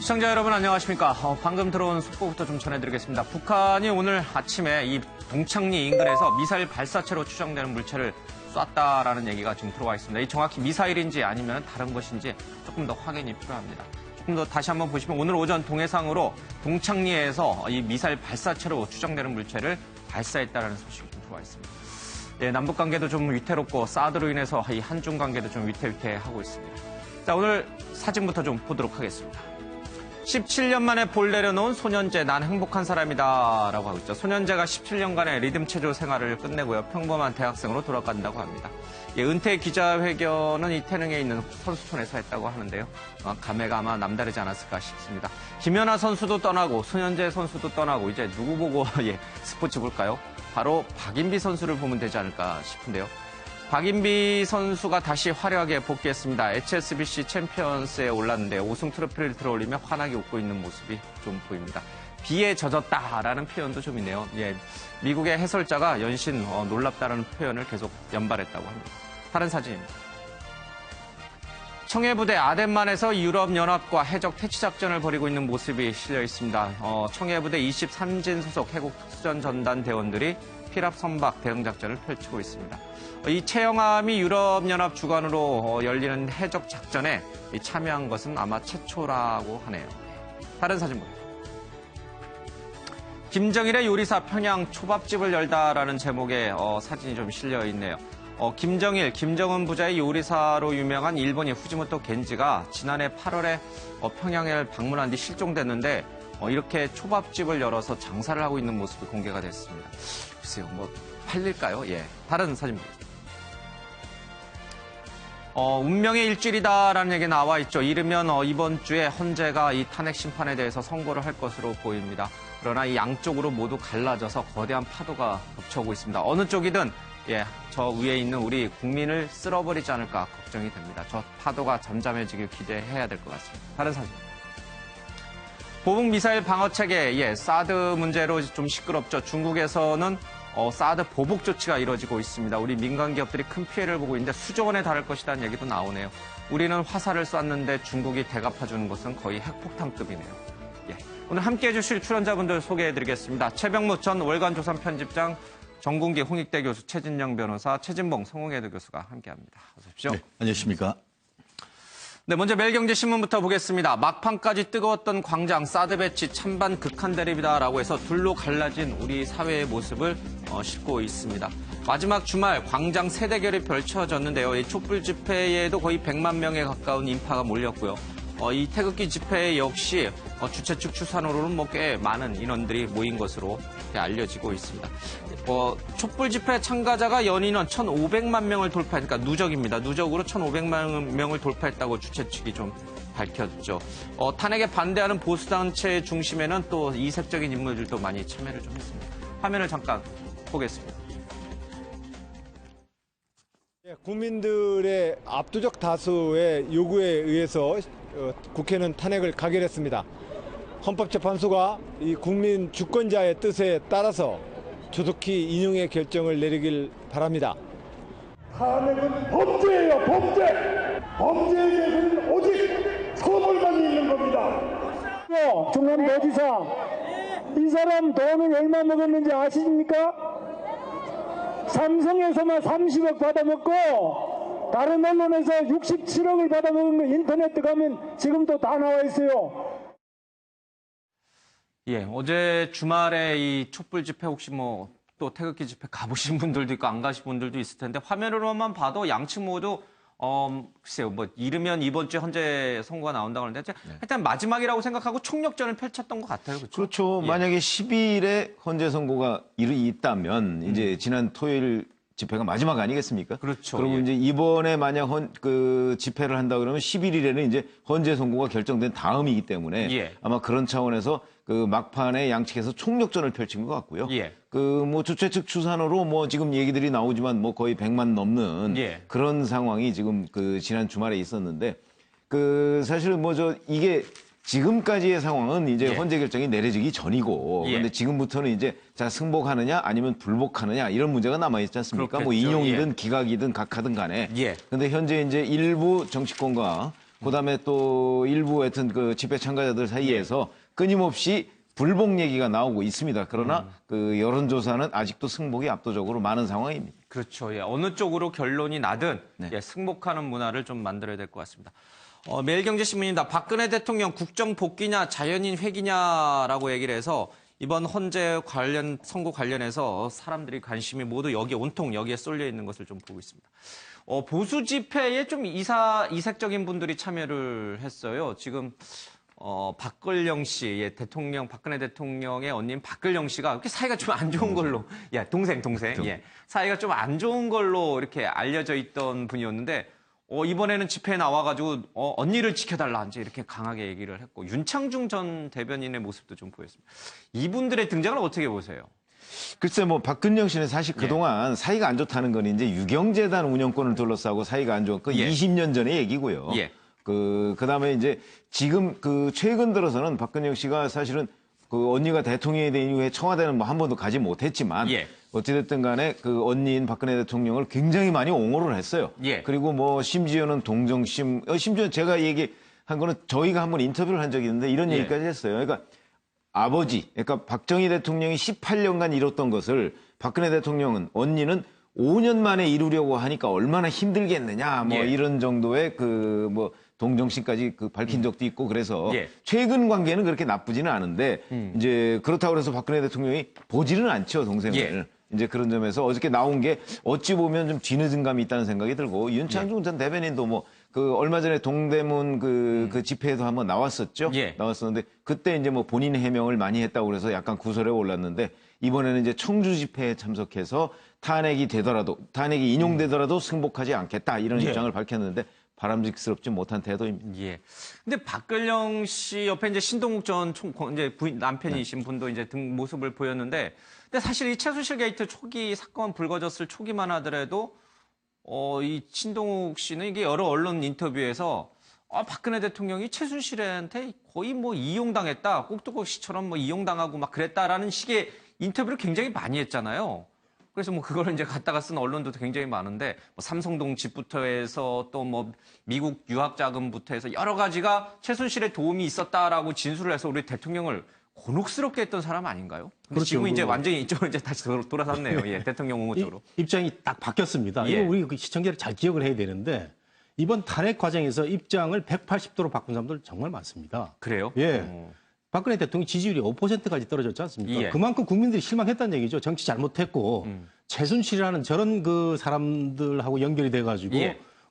시청자 여러분 안녕하십니까. 방금 들어온 속보부터 좀 전해드리겠습니다. 북한이 오늘 아침에 이 동창리 인근에서 미사일 발사체로 추정되는 물체를 쐈다라는 얘기가 지금 들어와 있습니다. 이 정확히 미사일인지 아니면 다른 것인지 조금 더 확인이 필요합니다. 조금 더 다시 한번 보시면 오늘 오전 동해상으로 동창리에서 이 미사일 발사체로 추정되는 물체를 발사했다라는 소식이 좀 들어와 있습니다. 예, 남북 관계도 좀 위태롭고 사드로 인해서 이 한중 관계도 좀 위태위태하고 있습니다. 자, 오늘 사진부터 좀 보도록 하겠습니다. 17년 만에 볼 내려놓은 손현재, 난 행복한 사람이다 라고 하고 있죠. 손현재가 17년간의 리듬 체조 생활을 끝내고요. 평범한 대학생으로 돌아간다고 합니다. 예, 은퇴 기자회견은 이 태릉에 있는 선수촌에서 했다고 하는데요. 감회가 아마 남다르지 않았을까 싶습니다. 김연아 선수도 떠나고 손현재 선수도 떠나고 이제 누구 보고 스포츠 볼까요? 바로 박인비 선수를 보면 되지 않을까 싶은데요. 박인비 선수가 다시 화려하게 복귀했습니다. HSBC 챔피언스에 올랐는데 우승 트로피를 들어올리며 환하게 웃고 있는 모습이 좀 보입니다. 비에 젖었다라는 표현도 좀 있네요. 예, 미국의 해설자가 연신 놀랍다라는 표현을 계속 연발했다고 합니다. 다른 사진입니다. 청해부대 아덴만에서 유럽연합과 해적 퇴치작전을 벌이고 있는 모습이 실려 있습니다. 청해부대 23진 소속 해국특수전 전단 대원들이 피랍 선박 대응작전을 펼치고 있습니다. 이 최영함이 유럽연합 주관으로 열리는 해적작전에 참여한 것은 아마 최초라고 하네요. 다른 사진 보세요. 김정일의 요리사 평양 초밥집을 열다라는 제목의 사진이 좀 실려 있네요. 김정일, 김정은 부자의 요리사로 유명한 일본인 후지모토 겐지가 지난해 8월에 평양을 방문한 뒤 실종됐는데 이렇게 초밥집을 열어서 장사를 하고 있는 모습이 공개가 됐습니다. 글쎄요, 팔릴까요? 예. 다른 사진 보겠습니다. 운명의 일주일이다라는 얘기 나와 있죠. 이르면 이번 주에 헌재가 이 탄핵 심판에 대해서 선고를 할 것으로 보입니다. 그러나 이 양쪽으로 모두 갈라져서 거대한 파도가 덮쳐오고 있습니다. 어느 쪽이든 저 위에 있는 우리 국민을 쓸어버리지 않을까 걱정이 됩니다. 저 파도가 잠잠해지길 기대해야 될 것 같습니다. 다른 사진. 보복 미사일 방어 체계, 사드 문제로 좀 시끄럽죠. 중국에서는 사드 보복 조치가 이뤄지고 있습니다. 우리 민간 기업들이 큰 피해를 보고 있는데 수조 원에 달할 것이라는 얘기도 나오네요. 우리는 화살을 쐈는데 중국이 대갚아주는 것은 거의 핵폭탄급이네요. 오늘 함께해 주실 출연자분들 소개해드리겠습니다. 최병무 전 월간조선 편집장, 정군기 홍익대 교수, 최진영 변호사, 최진봉 성공회대 교수가 함께합니다. 어서 오십시오. 네, 안녕하십니까. 네, 먼저 매일경제신문부터 보겠습니다. 막판까지 뜨거웠던 광장, 사드 배치 찬반 극한 대립이다라고 해서 둘로 갈라진 우리 사회의 모습을 싣고 있습니다. 마지막 주말 광장 세대결이 펼쳐졌는데요. 이 촛불 집회에도 거의 100만 명에 가까운 인파가 몰렸고요. 이 태극기 집회 역시 주최 측 추산으로는 꽤 많은 인원들이 모인 것으로 알려지고 있습니다. 촛불 집회 참가자가 연인원 1,500만 명을 돌파하니까 누적입니다. 누적으로 1,500만 명을 돌파했다고 주최 측이 좀 밝혔죠. 탄핵에 반대하는 보수단체의 중심에는 또 이색적인 인물들도 많이 참여를 좀 했습니다. 화면을 잠깐 보겠습니다. 국민들의 압도적 다수의 요구에 의해서 국회는 탄핵을 가결했습니다. 헌법재판소가 이 국민 주권자의 뜻에 따라서 조속히 인용의 결정을 내리길 바랍니다. 탄핵은 범죄예요, 범죄! 범죄에 대해서는 오직 처벌만 있는 겁니다. 중앙도지사, 이 사람 돈을 얼마 먹었는지 아십니까? 삼성에서만 30억 받아먹고 다른 언론에서 67억을 받아먹은 거 인터넷 들어가면 지금도 다 나와 있어요. 어제 주말에 이 촛불 집회 혹시 또 태극기 집회 가보신 분들도 있고 안 가신 분들도 있을 텐데 화면으로만 봐도 양측 모두 글쎄요, 이르면 이번 주에 헌재 선고가 나온다고 하는데 일단 마지막이라고 생각하고 총력전을 펼쳤던 것 같아요. 그렇죠? 그렇죠. 만약에 10일에 헌재 선고가 있다면 이제 지난 토요일 집회가 마지막 아니겠습니까? 그렇죠. 그러면 이제 이번에 만약 집회를 한다 그러면 11일에는 이제 헌재 선고가 결정된 다음이기 때문에 아마 그런 차원에서 그 막판에 양측에서 총력전을 펼친 것 같고요. 주최 측 추산으로 지금 얘기들이 나오지만 거의 100만 넘는 그런 상황이 지금 지난 주말에 있었는데 사실 이게 지금까지의 상황은 이제 헌재 결정이 내려지기 전이고 그런데 지금부터는 이제 승복하느냐 아니면 불복하느냐 이런 문제가 남아 있지 않습니까? 그렇겠죠. 인용이든 기각이든 각하든 간에. 근데 현재 이제 일부 정치권과 그다음에 또 일부 하여튼 그 집회 참가자들 사이에서 끊임없이 불복 얘기가 나오고 있습니다. 그러나 그 여론조사는 아직도 승복이 압도적으로 많은 상황입니다. 그렇죠. 예. 어느 쪽으로 결론이 나든 네. 예, 승복하는 문화를 좀 만들어야 될 것 같습니다. 매일경제신문입니다. 박근혜 대통령 국정 복귀냐 자연인 회귀냐라고 얘기를 해서 이번 헌재 관련 선고 관련해서 사람들이 관심이 모두 여기에 온통 여기에 쏠려 있는 것을 좀 보고 있습니다. 보수 집회에 좀 이색적인 분들이 참여를 했어요. 지금 박걸영 씨, 예, 박근혜 대통령의 언니인 박걸영 씨가 이렇게 사이가 좀 안 좋은 걸로, 예, 동생, 예, 사이가 좀 안 좋은 걸로 이렇게 알려져 있던 분이었는데, 이번에는 집회에 나와가지고, 언니를 지켜달라, 이제 이렇게 강하게 얘기를 했고, 윤창중 전 대변인의 모습도 좀 보였습니다. 이분들의 등장을 어떻게 보세요? 글쎄 뭐 박근영 씨는 사실 그동안 사이가 안 좋다는 건 이제 유경재단 운영권을 둘러싸고 사이가 안 좋았고 20년 전의 얘기고요. 그다음에 이제 지금 최근 들어서는 박근영 씨가 사실은 그 언니가 대통령이 된 이후에 청와대는 뭐 한 번도 가지 못했지만 어찌됐든 간에 그 언니인 박근혜 대통령을 굉장히 많이 옹호를 했어요. 그리고 뭐 심지어는 동정심, 심지어 제가 얘기한 거는 저희가 한번 인터뷰를 한 적이 있는데 이런 얘기까지 했어요. 그러니까 아버지, 그러니까 박정희 대통령이 18년간 이뤘던 것을 박근혜 대통령은, 언니는 5년 만에 이루려고 하니까 얼마나 힘들겠느냐, 뭐 이런 정도의 뭐 동정심까지 밝힌 적도 있고 그래서 최근 관계는 그렇게 나쁘지는 않은데 이제 그렇다고 해서 박근혜 대통령이 보지는 않죠, 동생을. 이제 그런 점에서 어저께 나온 게 어찌 보면 좀 뒤늦은 감이 있다는 생각이 들고 윤창중 전 대변인도 뭐 얼마 전에 동대문 그 집회에도 한번 나왔었죠. 나왔었는데 그때 이제 뭐 본인 해명을 많이 했다고 그래서 약간 구설에 올랐는데 이번에는 이제 청주 집회에 참석해서 탄핵이 인용되더라도 승복하지 않겠다 이런 입장을 밝혔는데 바람직스럽지 못한 태도입니다. 근데 박걸영 씨 옆에 이제 신동욱 전 이제 남편이신 분도 이제 모습을 보였는데, 근데 사실 이 최순실 게이트 초기 사건 불거졌을 초기만 하더라도 이 신동욱 씨는 이게 여러 언론 인터뷰에서 박근혜 대통령이 최순실한테 거의 뭐 이용당했다, 꼭두고 씨처럼 뭐 이용당하고 막 그랬다라는 식의 인터뷰를 굉장히 많이 했잖아요. 그래서 뭐 그거를 이제 갖다가 쓴 언론도 굉장히 많은데, 뭐 삼성동 집부터 해서 또 뭐 미국 유학 자금부터 해서 여러 가지가 최순실의 도움이 있었다라고 진술을 해서 우리 대통령을 곤혹스럽게 했던 사람 아닌가요? 근데 지금 이제 완전히 이쪽으로 이제 다시 돌아섰네요. 대통령 옹호 쪽으로. 입장이 딱 바뀌었습니다. 이거 우리 시청자들 잘 기억을 해야 되는데, 이번 탄핵 과정에서 입장을 180도로 바꾼 사람들 정말 많습니다. 그래요? 박근혜 대통령 지지율이 5%까지 떨어졌지 않습니까? 그만큼 국민들이 실망했다는 얘기죠. 정치 잘못했고 최순실이라는 저런 그 사람들하고 연결이 돼가지고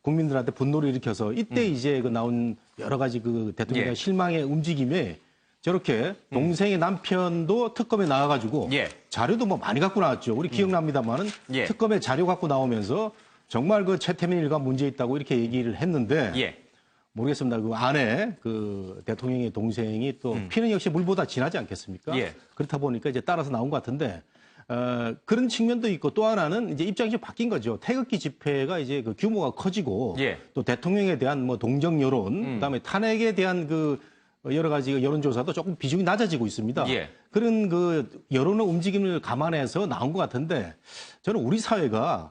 국민들한테 분노를 일으켜서 이때 이제 나온 여러 가지 대통령의 실망의 움직임에 저렇게 동생의 남편도 특검에 나와가지고 자료도 뭐 많이 갖고 나왔죠. 우리 기억납니다만은 특검에 자료 갖고 나오면서 정말 최태민 일가 문제 있다고 이렇게 얘기를 했는데 모르겠습니다. 아내 대통령의 동생이 또 피는 역시 물보다 진하지 않겠습니까? 그렇다 보니까 이제 따라서 나온 것 같은데 그런 측면도 있고, 또 하나는 이제 입장이 좀 바뀐 거죠. 태극기 집회가 이제 규모가 커지고 또 대통령에 대한 뭐 동정 여론, 그다음에 탄핵에 대한 여러 가지 여론조사도 조금 비중이 낮아지고 있습니다. 그런 여론의 움직임을 감안해서 나온 것 같은데, 저는 우리 사회가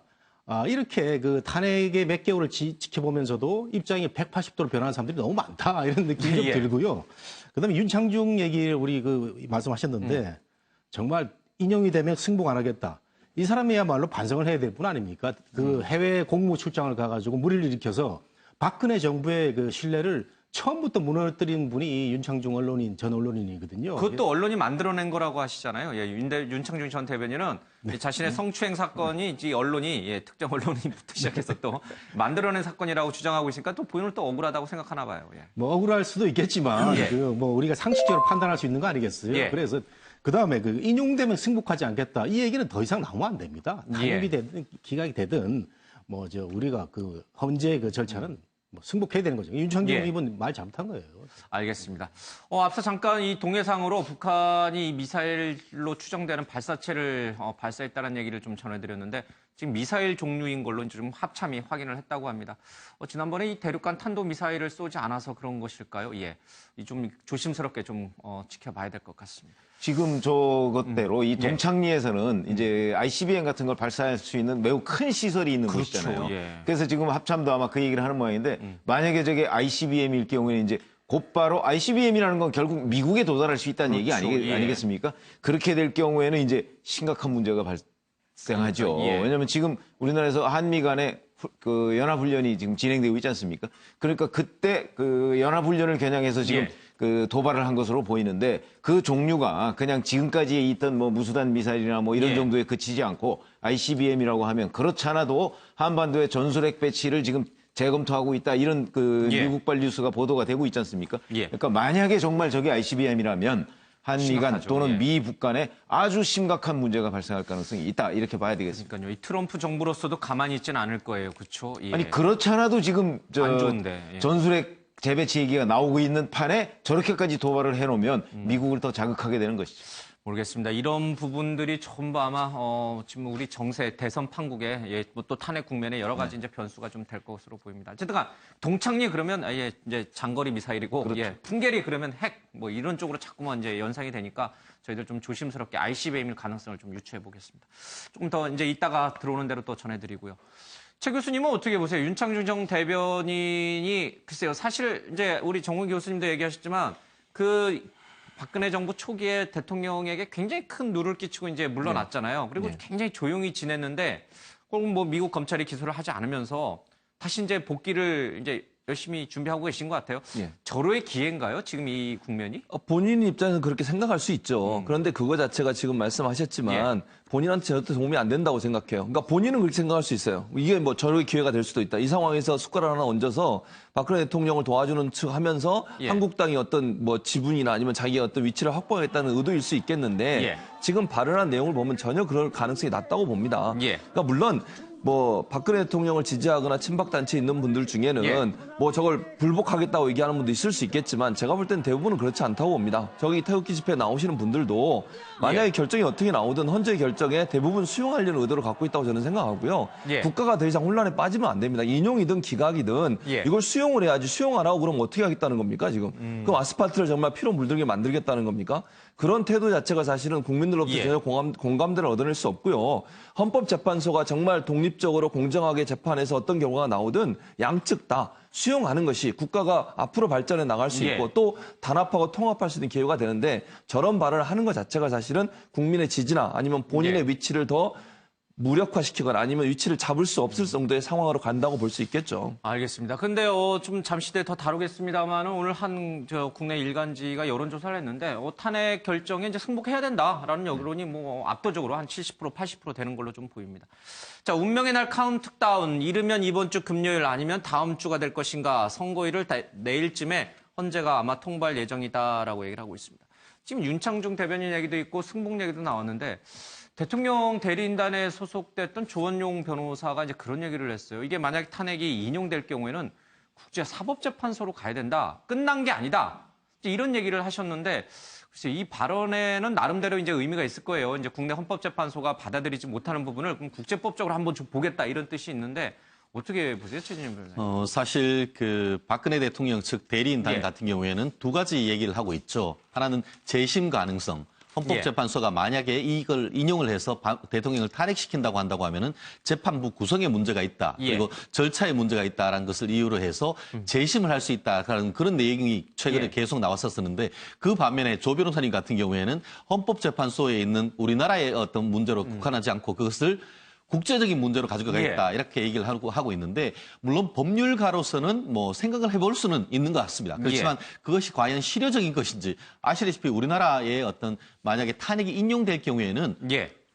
이렇게 탄핵의 몇 개월을 지켜보면서도 입장이 180도로 변하는 사람들이 너무 많다, 이런 느낌이 좀 들고요. 그다음에 윤창중 얘기를 우리 말씀하셨는데 정말 인용이 되면 승복 안 하겠다. 이 사람이야말로 반성을 해야 될 분 아닙니까? 해외 공무 출장을 가가지고 무리를 일으켜서 박근혜 정부의 신뢰를 처음부터 무너뜨린 분이 이 윤창중 전 언론인이거든요. 그것도 언론이 만들어낸 거라고 하시잖아요. 윤창중 전 대변인은 자신의 성추행 사건이 언론이 특정 언론인부터 시작해서 또 만들어낸 사건이라고 주장하고 있으니까 또 본인은 또 억울하다고 생각하나 봐요. 뭐 억울할 수도 있겠지만 뭐 우리가 상식적으로 판단할 수 있는 거 아니겠어요? 그래서 그다음에 인용되면 승복하지 않겠다, 이 얘기는 더 이상 나오면 안 됩니다. 탄핵이 되든 기각이 되든 우리가 헌재 절차는 뭐 승복해야 되는 거죠. 윤창중 의원 말 잘못한 거예요. 알겠습니다. 앞서 잠깐 이 동해상으로 북한이 미사일로 추정되는 발사체를 발사했다는 얘기를 좀 전해드렸는데, 지금 미사일 종류인 걸로 이제 좀 합참이 확인을 했다고 합니다. 지난번에 이 대륙간 탄도 미사일을 쏘지 않아서 그런 것일까요? 예, 좀 조심스럽게 좀 지켜봐야 될 것 같습니다. 지금 저것대로 이 동창리에서는 이제 ICBM 같은 걸 발사할 수 있는 매우 큰 시설이 있는 곳이잖아요. 예. 그래서 지금 합참도 아마 그 얘기를 하는 모양인데 만약에 저게 ICBM일 경우에는 이제 곧바로 ICBM이라는 건 결국 미국에 도달할 수 있다는 얘기 아니겠습니까? 그렇게 될 경우에는 이제 심각한 문제가 발생하죠. 예. 왜냐하면 지금 우리나라에서 한미 간의 그 연합훈련이 지금 진행되고 있지 않습니까? 그러니까 그때 그 연합훈련을 겨냥해서 지금 그 도발을 한 것으로 보이는데 그 종류가 그냥 지금까지 있던 뭐 무수단 미사일이나 뭐 이런 정도에 그치지 않고 ICBM이라고 하면 그렇지 않아도 한반도의 전술핵 배치를 지금 재검토하고 있다 이런 그 미국발 뉴스가 보도가 되고 있지 않습니까? 그러니까 만약에 정말 저게 ICBM이라면 한미 간 또는 미 북간에 아주 심각한 문제가 발생할 가능성이 있다 이렇게 봐야 되겠습니다. 그러니까요. 이 트럼프 정부로서도 가만히 있지는 않을 거예요. 그렇죠? 예. 아니 그렇지 않아도 지금 안 좋은데. 전술핵 재배치 얘기가 나오고 있는 판에 저렇게까지 도발을 해놓으면 미국을 더 자극하게 되는 것이죠. 모르겠습니다. 이런 부분들이 전부 아마 지금 우리 정세 대선 판국에 뭐 또 탄핵 국면에 여러 가지 이제 변수가 좀 될 것으로 보입니다. 어쨌든 동창리 그러면 이제 장거리 미사일이고 그렇죠. 풍계리 그러면 핵 뭐 이런 쪽으로 자꾸만 이제 연상이 되니까 저희들 좀 조심스럽게 ICBM일 가능성을 좀 유추해 보겠습니다. 조금 더 이제 이따가 들어오는 대로 또 전해드리고요. 최 교수님은 어떻게 보세요? 윤창중 전 대변인이 글쎄요. 사실 이제 우리 정훈 교수님도 얘기하셨지만 박근혜 정부 초기에 대통령에게 굉장히 큰 누를 끼치고 이제 물러났잖아요. 그리고 굉장히 조용히 지냈는데 꼭 뭐 미국 검찰이 기소를 하지 않으면서 다시 이제 복귀를 이제 열심히 준비하고 계신 것 같아요. 절호의 기회인가요? 지금 이 국면이? 본인 입장에서는 그렇게 생각할 수 있죠. 그런데 그거 자체가 지금 말씀하셨지만 본인한테 절대 도움이 안 된다고 생각해요. 그러니까 본인은 그렇게 생각할 수 있어요. 이게 뭐 절호의 기회가 될 수도 있다. 이 상황에서 숟가락 하나 얹어서 박근혜 대통령을 도와주는 척 하면서 한국당이 어떤 뭐 지분이나 아니면 자기의 어떤 위치를 확보하겠다는 의도일 수 있겠는데 지금 발언한 내용을 보면 전혀 그럴 가능성이 낮다고 봅니다. 그러니까 물론 뭐 박근혜 대통령을 지지하거나 친박단체에 있는 분들 중에는 뭐 저걸 불복하겠다고 얘기하는 분도 있을 수 있겠지만 제가 볼 때는 대부분은 그렇지 않다고 봅니다. 저기 태극기 집회에 나오시는 분들도 만약에 결정이 어떻게 나오든 헌재의 결정에 대부분 수용하려는 의도를 갖고 있다고 저는 생각하고요. 국가가 더 이상 혼란에 빠지면 안 됩니다. 인용이든 기각이든 이걸 수용을 해야지 수용 안 하고 그러면 어떻게 하겠다는 겁니까 지금. 그럼 아스팔트를 정말 피로 물들게 만들겠다는 겁니까? 그런 태도 자체가 사실은 국민들로부터 전혀 공감대를 얻어낼 수 없고요. 헌법재판소가 정말 독립적으로 공정하게 재판해서 어떤 결과가 나오든 양측 다 수용하는 것이 국가가 앞으로 발전해 나갈 수 있고 또 단합하고 통합할 수 있는 기회가 되는데 저런 발언을 하는 것 자체가 사실은 국민의 지지나 아니면 본인의 위치를 더 무력화시키거나 아니면 위치를 잡을 수 없을 정도의 상황으로 간다고 볼 수 있겠죠. 알겠습니다. 근데 좀 잠시 뒤에 더 다루겠습니다만은 오늘 국내 일간지가 여론조사를 했는데 탄핵 결정에 이제 승복해야 된다라는 여론이 뭐 압도적으로 한 70% 80% 되는 걸로 좀 보입니다. 자, 운명의 날 카운트다운 이르면 이번 주 금요일 아니면 다음 주가 될 것인가 선고일을 내일쯤에 헌재가 아마 통보할 예정이다라고 얘기를 하고 있습니다. 지금 윤창중 대변인 얘기도 있고 승복 얘기도 나왔는데 대통령 대리인단에 소속됐던 조원용 변호사가 이제 그런 얘기를 했어요. 이게 만약에 탄핵이 인용될 경우에는 국제사법재판소로 가야 된다. 끝난 게 아니다. 이런 얘기를 하셨는데 글쎄 이 발언에는 나름대로 이제 의미가 있을 거예요. 이제 국내 헌법재판소가 받아들이지 못하는 부분을 그럼 국제법적으로 한번 좀 보겠다 이런 뜻이 있는데 어떻게 보세요, 최진님 변호사님? 사실 박근혜 대통령 측 대리인단 같은 경우에는 두 가지 얘기를 하고 있죠. 하나는 재심 가능성. 헌법재판소가 만약에 이걸 인용을 해서 대통령을 탄핵시킨다고 한다고 하면은 재판부 구성에 문제가 있다. 그리고 절차에 문제가 있다라는 것을 이유로 해서 재심을 할 수 있다라는 그런 내용이 최근에 계속 나왔었는데 그 반면에 조 변호사님 같은 경우에는 헌법재판소에 있는 우리나라의 어떤 문제로 국한하지 않고 그것을 국제적인 문제로 가지고 가겠다 이렇게 얘기를 하고 있는데 물론 법률가로서는 뭐 생각을 해볼 수는 있는 것 같습니다. 그렇지만 그것이 과연 실효적인 것인지 아시다시피 우리나라의 어떤 만약에 탄핵이 인용될 경우에는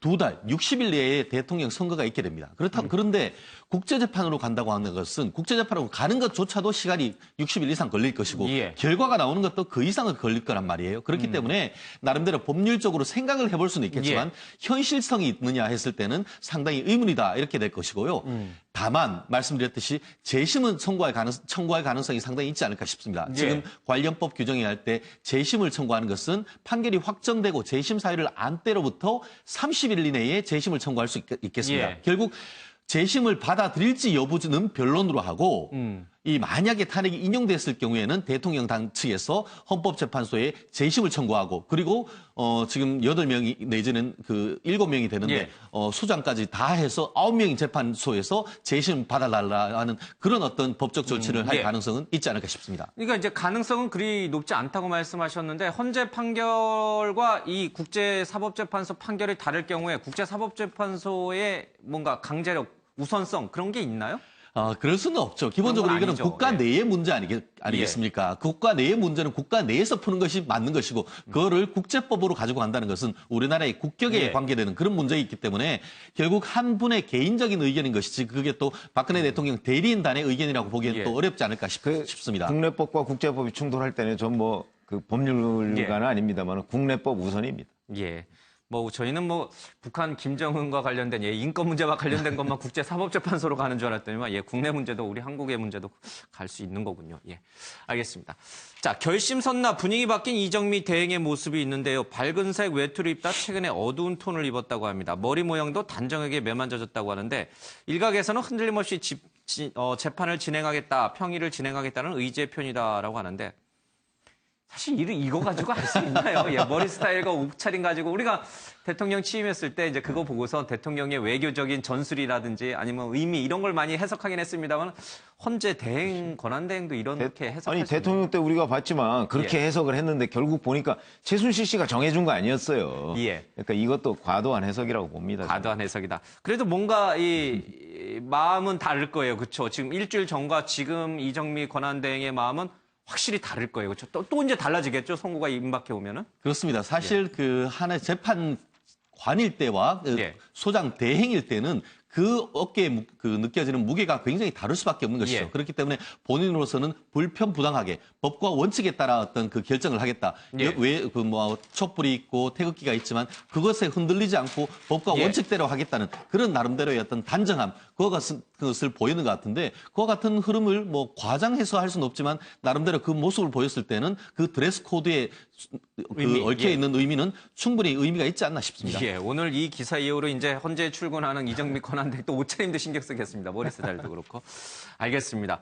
2달, 60일 내에 대통령 선거가 있게 됩니다. 그런데 국제재판으로 간다고 하는 것은 국제재판으로 가는 것조차도 시간이 60일 이상 걸릴 것이고 결과가 나오는 것도 그 이상은 걸릴 거란 말이에요. 그렇기 때문에 나름대로 법률적으로 생각을 해볼 수는 있겠지만 현실성이 있느냐 했을 때는 상당히 의문이다 이렇게 될 것이고요. 다만 말씀드렸듯이 재심은 청구할 가능성이 상당히 있지 않을까 싶습니다. 예. 지금 관련법 규정에 할 때 재심을 청구하는 것은 판결이 확정되고 재심 사유를 안 때로부터 30일 이내에 재심을 청구할 수 있겠습니다. 예. 결국 재심을 받아들일지 여부는 변론으로 하고 이 만약에 탄핵이 인용됐을 경우에는 대통령 당 측에서 헌법재판소에 재심을 청구하고 그리고 지금 8명이 내지는 그 7명이 되는데 예. 수장까지 다 해서 9명이 재판소에서 재심 받아달라는 그런 어떤 법적 조치를 할 예. 가능성은 있지 않을까 싶습니다. 그러니까 이제 가능성은 그리 높지 않다고 말씀하셨는데 헌재 판결과 이 국제사법재판소 판결이 다를 경우에 국제사법재판소의 뭔가 강제력, 우선성 그런 게 있나요? 그럴 수는 없죠. 기본적으로 이거는 아니죠. 국가 예. 내의 문제 아니겠습니까? 국가 내의 문제는 국가 내에서 푸는 것이 맞는 것이고 그거를 국제법으로 가지고 간다는 것은 우리나라의 국격에 예. 관계되는 그런 문제가 있기 때문에 결국 한 분의 개인적인 의견인 것이지 그게 또 박근혜 대통령 대리인단의 의견이라고 보기에는 예. 또 어렵지 않을까 싶습니다. 국내법과 국제법이 충돌할 때는 전 뭐 그 법률가는 아닙니다만 국내법 우선입니다. 예. 뭐 저희는 뭐 북한 김정은과 관련된 인권 문제와 관련된 것만 국제사법재판소로 가는 줄 알았더니만 국내 문제도 우리 한국의 문제도 갈 수 있는 거군요. 예. 알겠습니다. 자, 결심 선나 분위기 바뀐 이정미 대행의 모습이 있는데요. 밝은색 외투를 입다 최근에 어두운 톤을 입었다고 합니다. 머리 모양도 단정하게 매만져졌다고 하는데 일각에서는 흔들림 없이 재판을 진행하겠다, 평의를 진행하겠다는 의지의 표현이다라고 하는데 사실 이거 가지고 알 수 있나요? 예, 머리 스타일과 옷차림 가지고 우리가 대통령 취임했을 때 이제 그거 보고서 대통령의 외교적인 전술이라든지 아니면 의미 이런 걸 많이 해석하긴 했습니다만 헌재 대행, 권한대행도 이렇게 해석할 아니 수 대통령 때 우리가 봤지만 그렇게 예. 해석을 했는데 결국 보니까 최순실 씨가 정해준 거 아니었어요. 예. 그러니까 이것도 과도한 해석이라고 봅니다. 과도한 해석이다. 그래도 뭔가 이 마음은 다를 거예요. 그렇죠? 지금 일주일 전과 지금 이정미 권한대행의 마음은 확실히 다를 거예요. 그렇죠? 또 이제 달라지겠죠. 선고가 임박해 오면은. 그렇습니다. 사실 그 하나의 재판관일 때와 예. 소장 대행일 때는 그 어깨에 느껴지는 무게가 굉장히 다를 수밖에 없는 것이죠. 예. 그렇기 때문에 본인으로서는 불편부당하게 법과 원칙에 따라 어떤 그 결정을 하겠다. 예. 왜 촛불이 있고 태극기가 있지만 그것에 흔들리지 않고 법과 예. 원칙대로 하겠다는 그런 나름대로의 어떤 단정함 그것을 보이는 것 같은데 그와 같은 흐름을 뭐 과장해서 할 수는 없지만 나름대로 그 모습을 보였을 때는 그 드레스 코드에 의미, 얽혀 예. 있는 의미는 충분히 의미가 있지 않나 싶습니다. 예, 오늘 이 기사 이후로 이제 헌재에 출근하는 이정미 권한대행 또 옷차림도 신경 쓰겠습니다. 머리 스타일도 그렇고. 알겠습니다.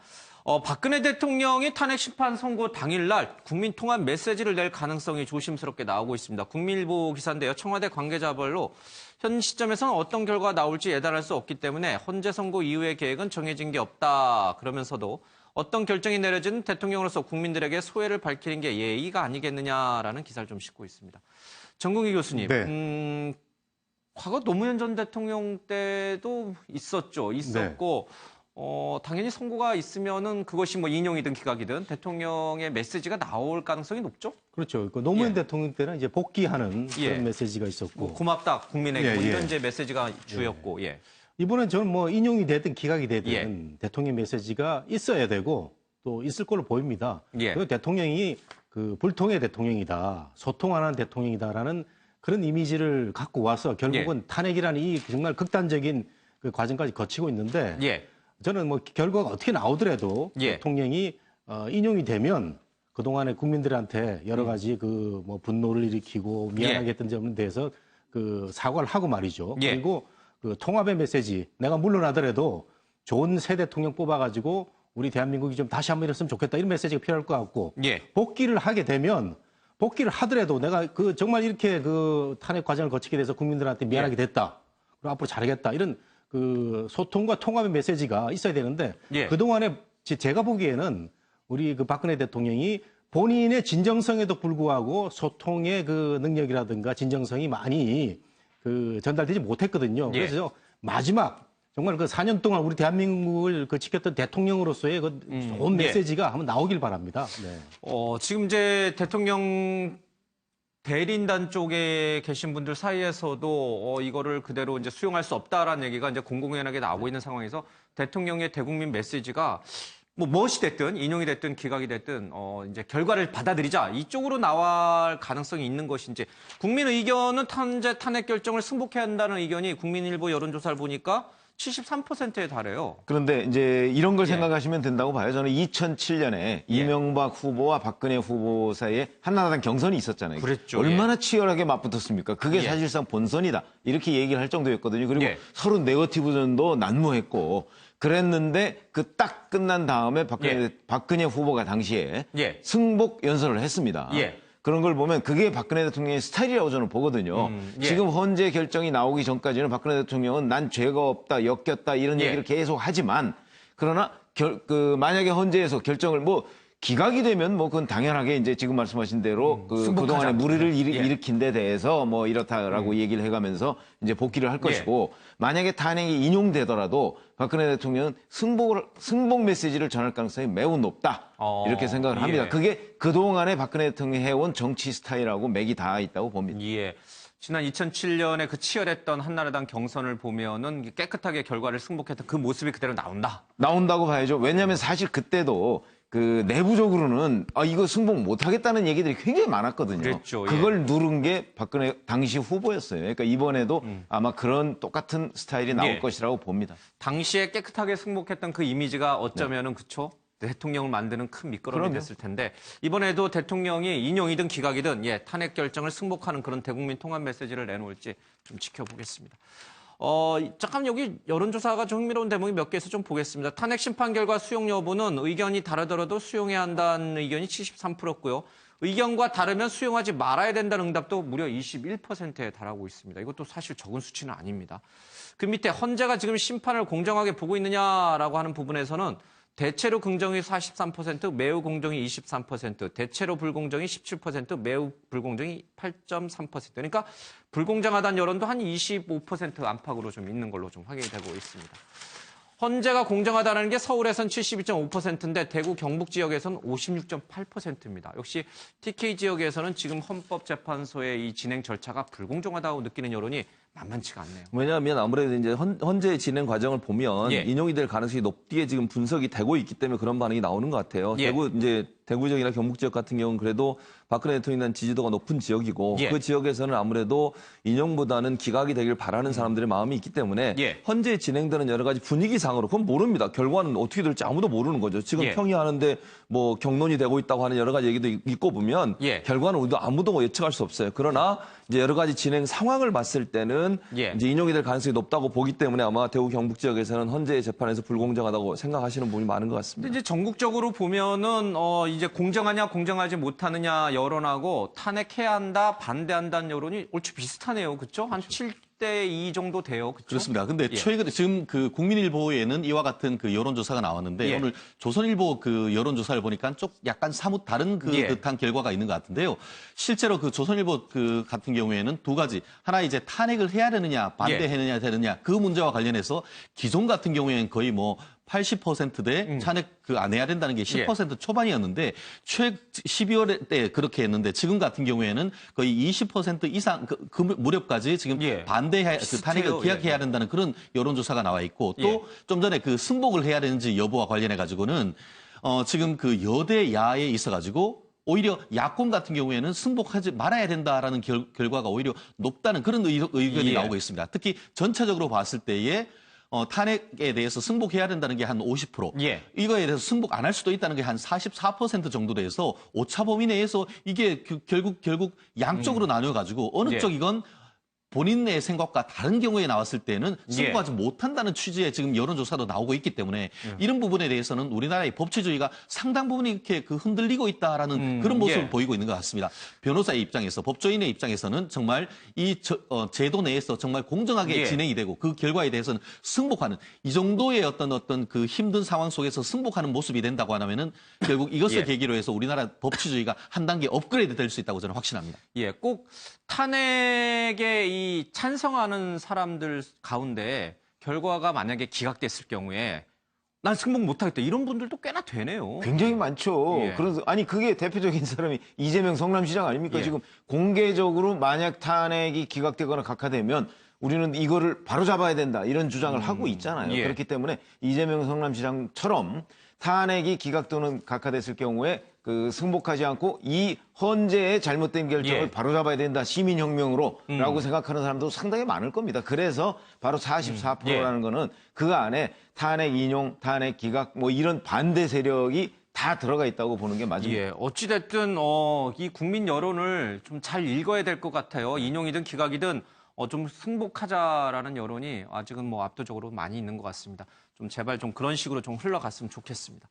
박근혜 대통령이 탄핵 심판 선고 당일날 국민 통합 메시지를 낼 가능성이 조심스럽게 나오고 있습니다. 국민일보 기사인데요. 청와대 관계자별로 현 시점에서는 어떤 결과가 나올지 예단할 수 없기 때문에 헌재 선고 이후의 계획은 정해진 게 없다. 그러면서도 어떤 결정이 내려진 대통령으로서 국민들에게 소회를 밝히는 게 예의가 아니겠느냐라는 기사를 좀 싣고 있습니다. 정국희 교수님, 네. 과거 노무현 전 대통령 때도 있었고, 당연히 선고가 있으면은 그것이 뭐 인용이든 기각이든 대통령의 메시지가 나올 가능성이 높죠? 그렇죠. 그 노무현 예. 대통령 때는 이제 복귀하는 예. 그런 메시지가 있었고. 뭐 고맙다 국민에게 예, 뭐 이런 예. 이제 메시지가 주였고, 예. 이번엔 저는 뭐 인용이 되든 기각이 되든 예. 대통령 메시지가 있어야 되고 또 있을 걸로 보입니다. 예. 그 대통령이 그 불통의 대통령이다, 소통하는 대통령이다라는 그런 이미지를 갖고 와서 결국은 탄핵이라는 이 정말 극단적인 그 과정까지 거치고 있는데 예. 저는 뭐 결과가 어떻게 나오더라도 예. 대통령이 인용이 되면 그동안에 국민들한테 여러 가지 그 뭐 분노를 일으키고 미안하게 했던 점에 대해서 그 사과를 하고 말이죠. 예. 그리고 그 통합의 메시지, 내가 물러나더라도 좋은 새 대통령 뽑아가지고 우리 대한민국이 좀 다시 한번 이랬으면 좋겠다 이런 메시지가 필요할 것 같고 예. 복귀를 하게 되면 복귀를 하더라도 내가 그 정말 이렇게 그 탄핵 과정을 거치게 돼서 국민들한테 미안하게 됐다. 그리고 앞으로 잘하겠다. 이런 그 소통과 통합의 메시지가 있어야 되는데 예. 그동안에 제가 보기에는 우리 그 박근혜 대통령이 본인의 진정성에도 불구하고 소통의 그 능력이라든가 진정성이 많이 그 전달되지 못했거든요. 예. 그래서 마지막 정말 그 4년 동안 우리 대한민국을 그 지켰던 대통령으로서의 그 좋은 메시지가 한번 나오길 바랍니다. 네. 지금 이제 대통령 대리인단 쪽에 계신 분들 사이에서도 이거를 그대로 이제 수용할 수 없다라는 얘기가 이제 공공연하게 나오고 있는 상황에서 대통령의 대국민 메시지가 뭐 무엇이 됐든 인용이 됐든 기각이 됐든 이제 결과를 받아들이자 이쪽으로 나올 가능성이 있는 것인지 국민 의견은 탄핵 결정을 승복해야 한다는 의견이 국민일보 여론조사를 보니까 73%에 달해요. 그런데 이제 이런 걸 예. 생각하시면 된다고 봐요. 저는 2007년에 이명박 후보와 박근혜 후보 사이에 한나라당 경선이 있었잖아요. 그랬죠. 얼마나 치열하게 맞붙었습니까? 그게 사실상 본선이다. 이렇게 얘기를 할 정도였거든요. 그리고 서로 네거티브전도 난무했고 그랬는데 그 딱 끝난 다음에 박근혜 후보가 당시에 승복 연설을 했습니다. 그런 걸 보면 그게 박근혜 대통령의 스타일이라고 저는 보거든요. 지금 헌재 결정이 나오기 전까지는 박근혜 대통령은 난 죄가 없다, 엮였다 이런 얘기를 계속 하지만 그러나 만약에 헌재에서 결정을 기각이 되면 그건 당연하게 이제 지금 말씀하신 대로 그동안의 무리를 일으킨 데 대해서 이렇다라고 얘기를 해가면서 이제 복귀를 할 것이고 만약에 탄핵이 인용되더라도 박근혜 대통령은 승복 메시지를 전할 가능성이 매우 높다. 이렇게 생각을 합니다. 그게 그동안에 박근혜 대통령이 해온 정치 스타일하고 맥이 다 있다고 봅니다. 지난 2007년에 그 치열했던 한나라당 경선을 보면은 깨끗하게 결과를 승복했던 그 모습이 그대로 나온다. 나온다고 봐야죠. 왜냐하면 사실 그때도 내부적으로는 이거 승복 못하겠다는 얘기들이 굉장히 많았거든요. 그랬죠. 그걸 누른 게 박근혜 당시 후보였어요. 그러니까 이번에도 아마 그런 똑같은 스타일이 나올 것이라고 봅니다. 당시에 깨끗하게 승복했던 그 이미지가 어쩌면은 그쵸? 대통령을 만드는 큰 밑거름이 됐을 텐데 이번에도 대통령이 인용이든 기각이든 탄핵 결정을 승복하는 그런 대국민 통합 메시지를 내놓을지 좀 지켜보겠습니다. 잠깐 여기 여론조사가 좀 흥미로운 대목이 몇 개에서 좀 보겠습니다. 탄핵 심판 결과 수용 여부는 의견이 다르더라도 수용해야 한다는 의견이 73%고요. 의견과 다르면 수용하지 말아야 된다는 응답도 무려 21%에 달하고 있습니다. 이것도 사실 적은 수치는 아닙니다. 그 밑에 헌재가 지금 심판을 공정하게 보고 있느냐라고 하는 부분에서는 대체로 긍정이 43%, 매우 공정이 23%, 대체로 불공정이 17%, 매우 불공정이 8.3%. 그러니까 불공정하다는 여론도 한 25% 안팎으로 좀 있는 걸로 좀 확인이 되고 있습니다. 헌재가 공정하다는 게 서울에선 72.5%인데 대구 경북 지역에서는 56.8%입니다. 역시 TK 지역에서는 지금 헌법재판소의 이 진행 절차가 불공정하다고 느끼는 여론이 만만치가 않네요. 왜냐하면 아무래도 이제 헌재 진행 과정을 보면 인용이 될 가능성이 높게 지금 분석이 되고 있기 때문에 그런 반응이 나오는 것 같아요. 대구 지역이나 경북 지역 같은 경우는 그래도 박근혜 대통령에 대한 지지도가 높은 지역이고 그 지역에서는 아무래도 인용보다는 기각이 되길 바라는 사람들의 마음이 있기 때문에 헌재에 진행되는 여러 가지 분위기상으로 그건 모릅니다. 결과는 어떻게 될지 아무도 모르는 거죠. 지금 평의하는데 경론이 되고 있다고 하는 여러 가지 얘기도 있고 보면 결과는 우리도 아무도 예측할 수 없어요. 그러나 이제 여러 가지 진행 상황을 봤을 때는 이제 인용이 될 가능성이 높다고 보기 때문에 아마 대구 경북 지역에서는 헌재 재판에서 불공정하다고 생각하시는 분이 많은 것 같습니다. 근데 이제 전국적으로 보면은 이제 공정하냐 공정하지 못하느냐 여론하고 탄핵해야 한다 반대한다는 여론이 얼추 비슷하네요. 그렇죠? 한 7대 2 정도 돼요. 그렇죠? 그렇습니다. 근데 최근에 지금 그 국민일보에는 이와 같은 그 여론조사가 나왔는데 오늘 조선일보 그 여론조사를 보니까 약간 사뭇 다른 듯한 결과가 있는 것 같은데요. 실제로 그 조선일보 그 같은 경우에는 두 가지. 하나 이제 탄핵을 해야 되느냐 반대해야 되느냐 그 문제와 관련해서 기존 같은 경우에는 거의 80%대 탄핵 안 해야 된다는 게 10% 초반이었는데 12월에 때 그렇게 했는데 지금 같은 경우에는 거의 20% 이상 그 무렵까지 지금 탄핵을 기각해야 된다는 그런 여론조사가 나와 있고 또 좀 전에 그 승복을 해야 되는지 여부와 관련해 가지고는 지금 그 여대 야에 있어 가지고 오히려 야권 같은 경우에는 승복하지 말아야 된다라는 결과가 오히려 높다는 그런 의견이 나오고 있습니다. 특히 전체적으로 봤을 때에 탄핵에 대해서 승복해야 된다는 게 한 50%. 이거에 대해서 승복 안 할 수도 있다는 게 한 44% 정도 돼서 오차 범위 내에서 이게 결국 양쪽으로 나뉘어가지고 어느 쪽이건 본인의 생각과 다른 경우에 나왔을 때는 승복하지 못한다는 취지의 지금 여론조사도 나오고 있기 때문에 이런 부분에 대해서는 우리나라의 법치주의가 상당 부분 이렇게 흔들리고 있다라는 그런 모습을 보이고 있는 것 같습니다. 변호사의 입장에서, 법조인의 입장에서는 정말 이 제도 내에서 정말 공정하게 진행이 되고 그 결과에 대해서는 승복하는 이 정도의 어떤 그 힘든 상황 속에서 승복하는 모습이 된다고 하면은 결국 이것을 계기로 해서 우리나라 법치주의가 한 단계 업그레이드 될 수 있다고 저는 확신합니다. 꼭 탄핵에 이 찬성하는 사람들 가운데 결과가 만약에 기각됐을 경우에 난 승복 못하겠다 이런 분들도 꽤나 되네요. 굉장히 많죠. 그래서 그게 대표적인 사람이 이재명 성남시장 아닙니까? 지금 공개적으로 만약 탄핵이 기각되거나 각하되면 우리는 이거를 바로잡아야 된다 이런 주장을 하고 있잖아요. 그렇기 때문에 이재명 성남시장처럼 탄핵이 기각 또는 각하됐을 경우에 그 승복하지 않고 이 헌재의 잘못된 결정을 바로잡아야 된다 시민혁명으로라고 생각하는 사람도 상당히 많을 겁니다. 그래서 바로 44%라는 거는 그 안에 탄핵 인용, 탄핵 기각 뭐 이런 반대 세력이 다 들어가 있다고 보는 게 맞습니다. 예, 어찌됐든 이 국민 여론을 좀 잘 읽어야 될 것 같아요. 인용이든 기각이든 좀 승복하자라는 여론이 아직은 뭐 압도적으로 많이 있는 것 같습니다. 좀 제발 좀 그런 식으로 좀 흘러갔으면 좋겠습니다.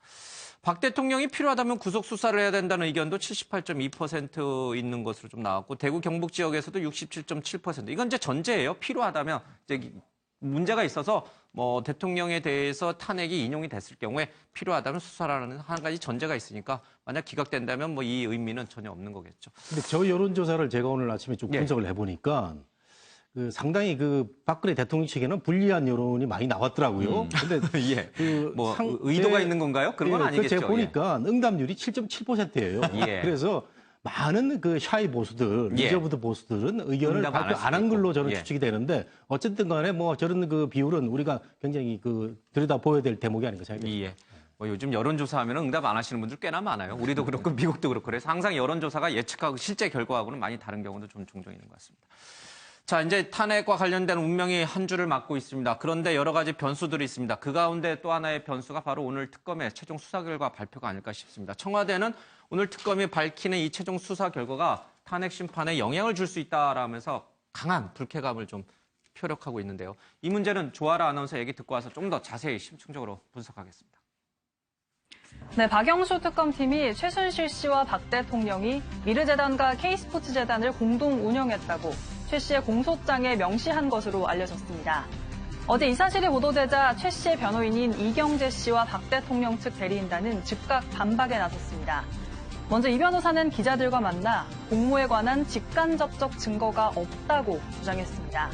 박 대통령이 필요하다면 구속 수사를 해야 된다는 의견도 78.2% 있는 것으로 좀 나왔고 대구 경북 지역에서도 67.7%. 이건 이제 전제예요. 필요하다면 이제 문제가 있어서 뭐 대통령에 대해서 탄핵이 인용이 됐을 경우에 필요하다면 수사라는 한 가지 전제가 있으니까 만약 기각된다면 뭐 이 의미는 전혀 없는 거겠죠. 근데 저 여론조사를 제가 오늘 아침에 좀 분석을 해보니까 그 상당히 그 박근혜 대통령 측에는 불리한 여론이 많이 나왔더라고요. 근데 예. 뭐 의도가 있는 건가요? 그런 건 아니겠죠. 제가 보니까 응답률이 7.7%예요. 그래서 많은 그 샤이 보수들, 리저브드 보수들은 의견을 발표 안 한 걸로 저는 추측이 되는데 어쨌든 간에 뭐 저런 그 비율은 우리가 굉장히 그 들여다보아야 될 대목이 아닌가 생각합니다. 예. 뭐 요즘 여론조사하면 응답 안 하시는 분들 꽤나 많아요. 우리도 그렇고 미국도 그렇고 그래서 항상 여론조사가 예측하고 실제 결과하고는 많이 다른 경우도 좀 종종 있는 것 같습니다. 자, 이제 탄핵과 관련된 운명이 한 주를 맞고 있습니다. 그런데 여러 가지 변수들이 있습니다. 그 가운데 또 하나의 변수가 바로 오늘 특검의 최종 수사 결과 발표가 아닐까 싶습니다. 청와대는 오늘 특검이 밝히는 이 최종 수사 결과가 탄핵 심판에 영향을 줄 수 있다라면서 강한 불쾌감을 좀 표력하고 있는데요. 이 문제는 조아라 아나운서 얘기 듣고 와서 좀 더 자세히 심층적으로 분석하겠습니다. 네, 박영수 특검팀이 최순실 씨와 박 대통령이 미르재단과 K스포츠재단을 공동 운영했다고 최 씨의 공소장에 명시한 것으로 알려졌습니다. 어제 이 사실이 보도되자 최 씨의 변호인인 이경재 씨와 박 대통령 측 대리인단은 즉각 반박에 나섰습니다. 먼저 이 변호사는 기자들과 만나 공모에 관한 직간접적 증거가 없다고 주장했습니다.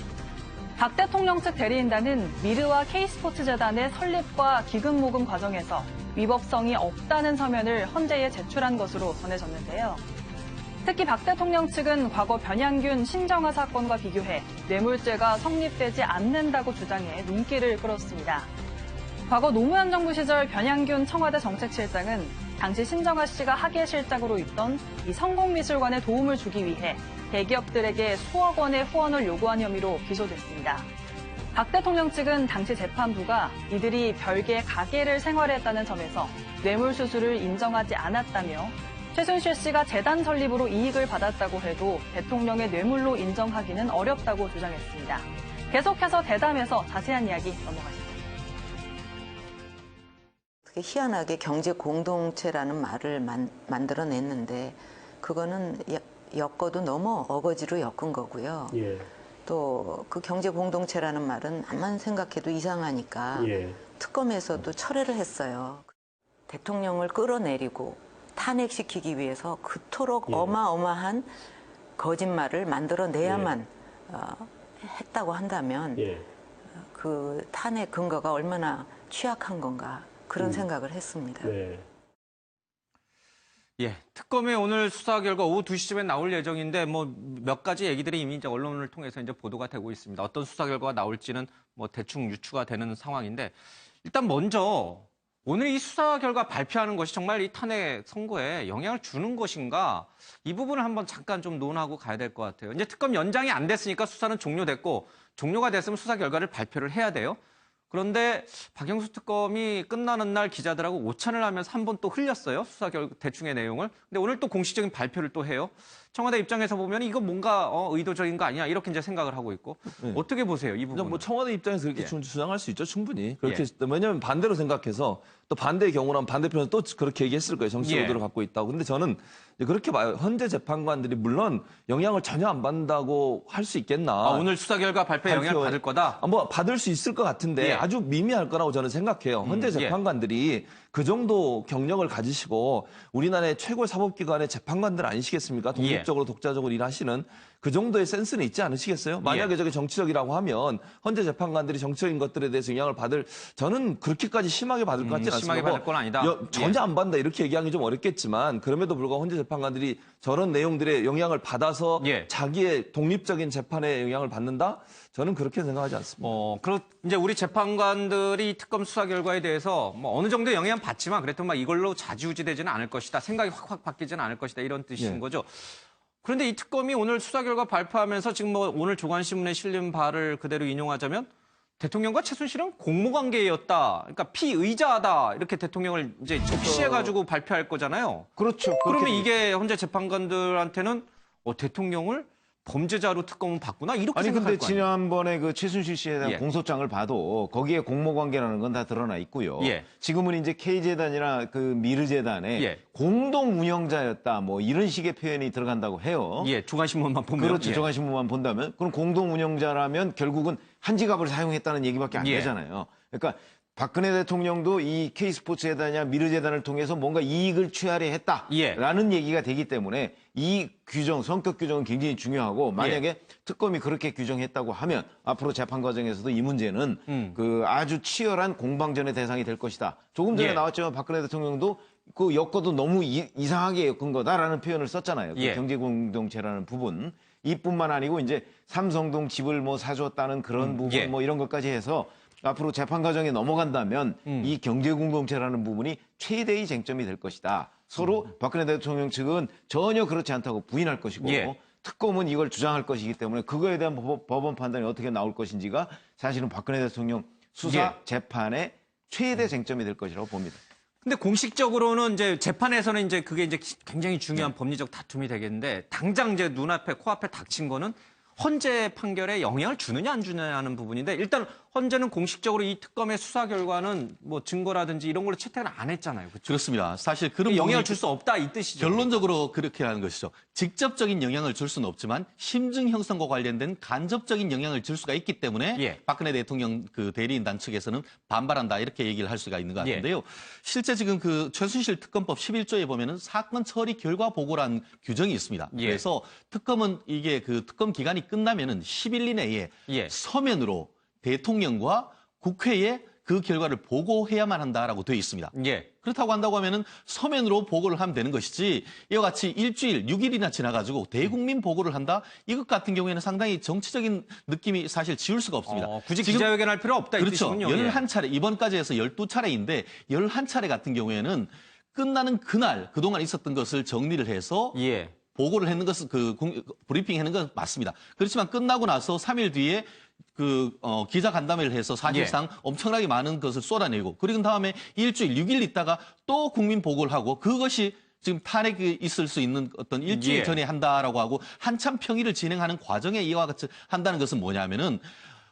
박 대통령 측 대리인단은 미르와 K스포츠재단의 설립과 기금 모금 과정에서 위법성이 없다는 서면을 헌재에 제출한 것으로 전해졌는데요. 특히 박 대통령 측은 과거 변양균 신정아 사건과 비교해 뇌물죄가 성립되지 않는다고 주장해 눈길을 끌었습니다. 과거 노무현 정부 시절 변양균 청와대 정책실장은 당시 신정아 씨가 학예실장으로 있던 이 성공미술관에 도움을 주기 위해 대기업들에게 수억 원의 후원을 요구한 혐의로 기소됐습니다. 박 대통령 측은 당시 재판부가 이들이 별개 가게를 생활했다는 점에서 뇌물수수를 인정하지 않았다며 최순실 씨가 재단 설립으로 이익을 받았다고 해도 대통령의 뇌물로 인정하기는 어렵다고 주장했습니다. 계속해서 대담에서 자세한 이야기 넘어가시죠. 희한하게 경제 공동체라는 말을 만들어냈는데 그거는 엮어도 너무 어거지로 엮은 거고요. 또 그 경제 공동체라는 말은 암만 생각해도 이상하니까 특검에서도 철회를 했어요. 대통령을 끌어내리고 탄핵시키기 위해서 그토록 어마어마한 거짓말을 만들어내야만 했다고 한다면 그 탄핵 근거가 얼마나 취약한 건가 그런 생각을 했습니다. 예, 특검의 오늘 수사 결과 오후 2시쯤에 나올 예정인데 뭐 몇 가지 얘기들이 이미 이제 언론을 통해서 이제 보도가 되고 있습니다. 어떤 수사 결과가 나올지는 뭐 대충 유추가 되는 상황인데 일단 먼저 오늘 이 수사 결과 발표하는 것이 정말 이 탄핵 선고에 영향을 주는 것인가 이 부분을 한번 잠깐 좀 논하고 가야 될 것 같아요. 이제 특검 연장이 안 됐으니까 수사는 종료됐고 종료가 됐으면 수사 결과를 발표를 해야 돼요. 그런데 박영수 특검이 끝나는 날 기자들하고 오찬을 하면서 한 번 또 흘렸어요. 수사 대충의 내용을. 근데 오늘 또 공식적인 발표를 또 해요. 청와대 입장에서 보면 이거 뭔가 의도적인 거 아니야 이렇게 이제 생각을 하고 있고 어떻게 보세요 이 부분? 뭐 청와대 입장에서 그렇게 주장할 수 있죠 충분히 그렇게 왜냐하면 반대로 생각해서 또 반대의 경우라면 반대편에서 또 그렇게 얘기했을 거예요 정치적 의도를 갖고 있다고. 근데 저는 그렇게 봐요. 현재 재판관들이 물론 영향을 전혀 안 받는다고 할 수 있겠나? 오늘 수사 결과 발표에 영향을 받을 거다? 뭐 받을 수 있을 것 같은데 아주 미미할 거라고 저는 생각해요. 현재 재판관들이 그 정도 경력을 가지시고 우리나라의 최고 사법기관의 재판관들 아니시겠습니까? 독립적으로 독자적으로 일하시는 그 정도의 센스는 있지 않으시겠어요? 만약에 저게 정치적이라고 하면 현재 재판관들이 정치적인 것들에 대해서 영향을 받을 저는 그렇게까지 심하게 받을 것 같지는 않습니다. 심하게 받을 건 아니다. 전혀 안 받는다 이렇게 얘기하기 좀 어렵겠지만 그럼에도 불구하고 현재 재판관들이 저런 내용들의 영향을 받아서 자기의 독립적인 재판에 영향을 받는다? 저는 그렇게 생각하지 않습니다. 이제 우리 재판관들이 특검 수사 결과에 대해서 뭐 어느 정도 영향 받지만 그랬더니 막 이걸로 좌지우지되지는 않을 것이다. 생각이 확 바뀌지는 않을 것이다. 이런 뜻인 거죠. 그런데 이 특검이 오늘 수사 결과 발표하면서 지금 뭐 오늘 조간신문에 실린 바를 그대로 인용하자면 대통령과 최순실은 공모관계였다. 그러니까 피의자다. 이렇게 대통령을 이제 적시해가지고 발표할 거잖아요. 그렇죠. 그러면 이게 현재 재판관들한테는 대통령을 범죄자로 특검은 봤구나 이렇게 아니 생각할 근데 거 아니에요. 지난번에 그 최순실 씨에 대한 공소장을 봐도 거기에 공모관계라는 건 다 드러나 있고요. 지금은 이제 K재단이나 그 미르재단의 공동 운영자였다 뭐 이런 식의 표현이 들어간다고 해요. 조간신문만 보면. 그렇죠. 조간신문만 본다면 그럼 공동 운영자라면 결국은 한 지갑을 사용했다는 얘기밖에 안 되잖아요. 그러니까 박근혜 대통령도 이 K스포츠재단이나 미르재단을 통해서 뭔가 이익을 취하려 했다라는 얘기가 되기 때문에 이 규정, 성격 규정은 굉장히 중요하고 만약에 특검이 그렇게 규정했다고 하면 앞으로 재판 과정에서도 이 문제는 그 아주 치열한 공방전의 대상이 될 것이다. 조금 전에 나왔지만 박근혜 대통령도 그 엮어도 너무 이상하게 엮은 거다라는 표현을 썼잖아요. 그 경제공동체라는 부분. 이뿐만 아니고 이제 삼성동 집을 뭐 사줬다는 그런 부분 뭐 이런 것까지 해서 앞으로 재판 과정에 넘어간다면 이 경제공동체라는 부분이 최대의 쟁점이 될 것이다. 서로 박근혜 대통령 측은 전혀 그렇지 않다고 부인할 것이고 특검은 이걸 주장할 것이기 때문에 그거에 대한 법원 판단이 어떻게 나올 것인지가 사실은 박근혜 대통령 수사 재판의 최대 쟁점이 될 것이라고 봅니다. 근데 공식적으로는 이제 재판에서는 이제 그게 이제 굉장히 중요한 법리적 다툼이 되겠는데 당장 이제 눈앞에 코앞에 닥친 거는 헌재 판결에 영향을 주느냐 안 주느냐는 부분인데 일단 헌재는 공식적으로 이 특검의 수사 결과는 뭐 증거라든지 이런 걸로 채택을 안 했잖아요. 그렇죠? 그렇습니다. 사실 그런 영향을 줄 수 없다 이 뜻이죠. 결론적으로 그렇게 하는 것이죠. 직접적인 영향을 줄 수는 없지만 심증 형성과 관련된 간접적인 영향을 줄 수가 있기 때문에 박근혜 대통령 그 대리인단 측에서는 반발한다 이렇게 얘기를 할 수가 있는 것 같은데요. 실제 지금 그 최순실 특검법 11조에 보면은 사건 처리 결과 보고라는 규정이 있습니다. 그래서 특검은 이게 그 특검 기간이 끝나면은 10일 이내에 서면으로 대통령과 국회에 그 결과를 보고해야만 한다라고 되어 있습니다. 그렇다고 한다고 하면은 서면으로 보고를 하면 되는 것이지 이와 같이 일주일, 6일이나 지나가지고 대국민 보고를 한다? 이것 같은 경우에는 상당히 정치적인 느낌이 사실 지울 수가 없습니다. 굳이 기자회견할 필요 없다 이 그렇죠. 뜻이군요. 11차례, 이번까지 해서 12차례인데 11차례 같은 경우에는 끝나는 그날 그동안 있었던 것을 정리를 해서 보고를 했는 것은 브리핑 했는 건 맞습니다. 그렇지만 끝나고 나서 3일 뒤에 기자 간담회를 해서 사실상 엄청나게 많은 것을 쏟아내고 그리고 다음에 일주일, 6일 있다가 또 국민 보고를 하고 그것이 지금 탄핵이 있을 수 있는 어떤 일주일 전에 한다라고 하고 한참 평의를 진행하는 과정에 이와 같이 한다는 것은 뭐냐면은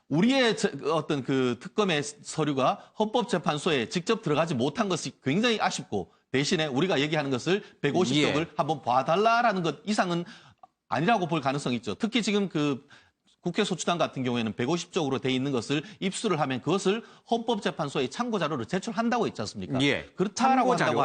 우리의 어떤 그 특검의 서류가 헌법재판소에 직접 들어가지 못한 것이 굉장히 아쉽고 대신에 우리가 얘기하는 것을 150쪽을 한번 봐달라라는 것 이상은 아니라고 볼 가능성이 있죠. 특히 지금 그 국회 소추단 같은 경우에는 150쪽으로 돼 있는 것을 입수를 하면 그것을 헌법재판소에 참고 자료로 제출한다고 했지 않습니까? 그렇다라고 한다고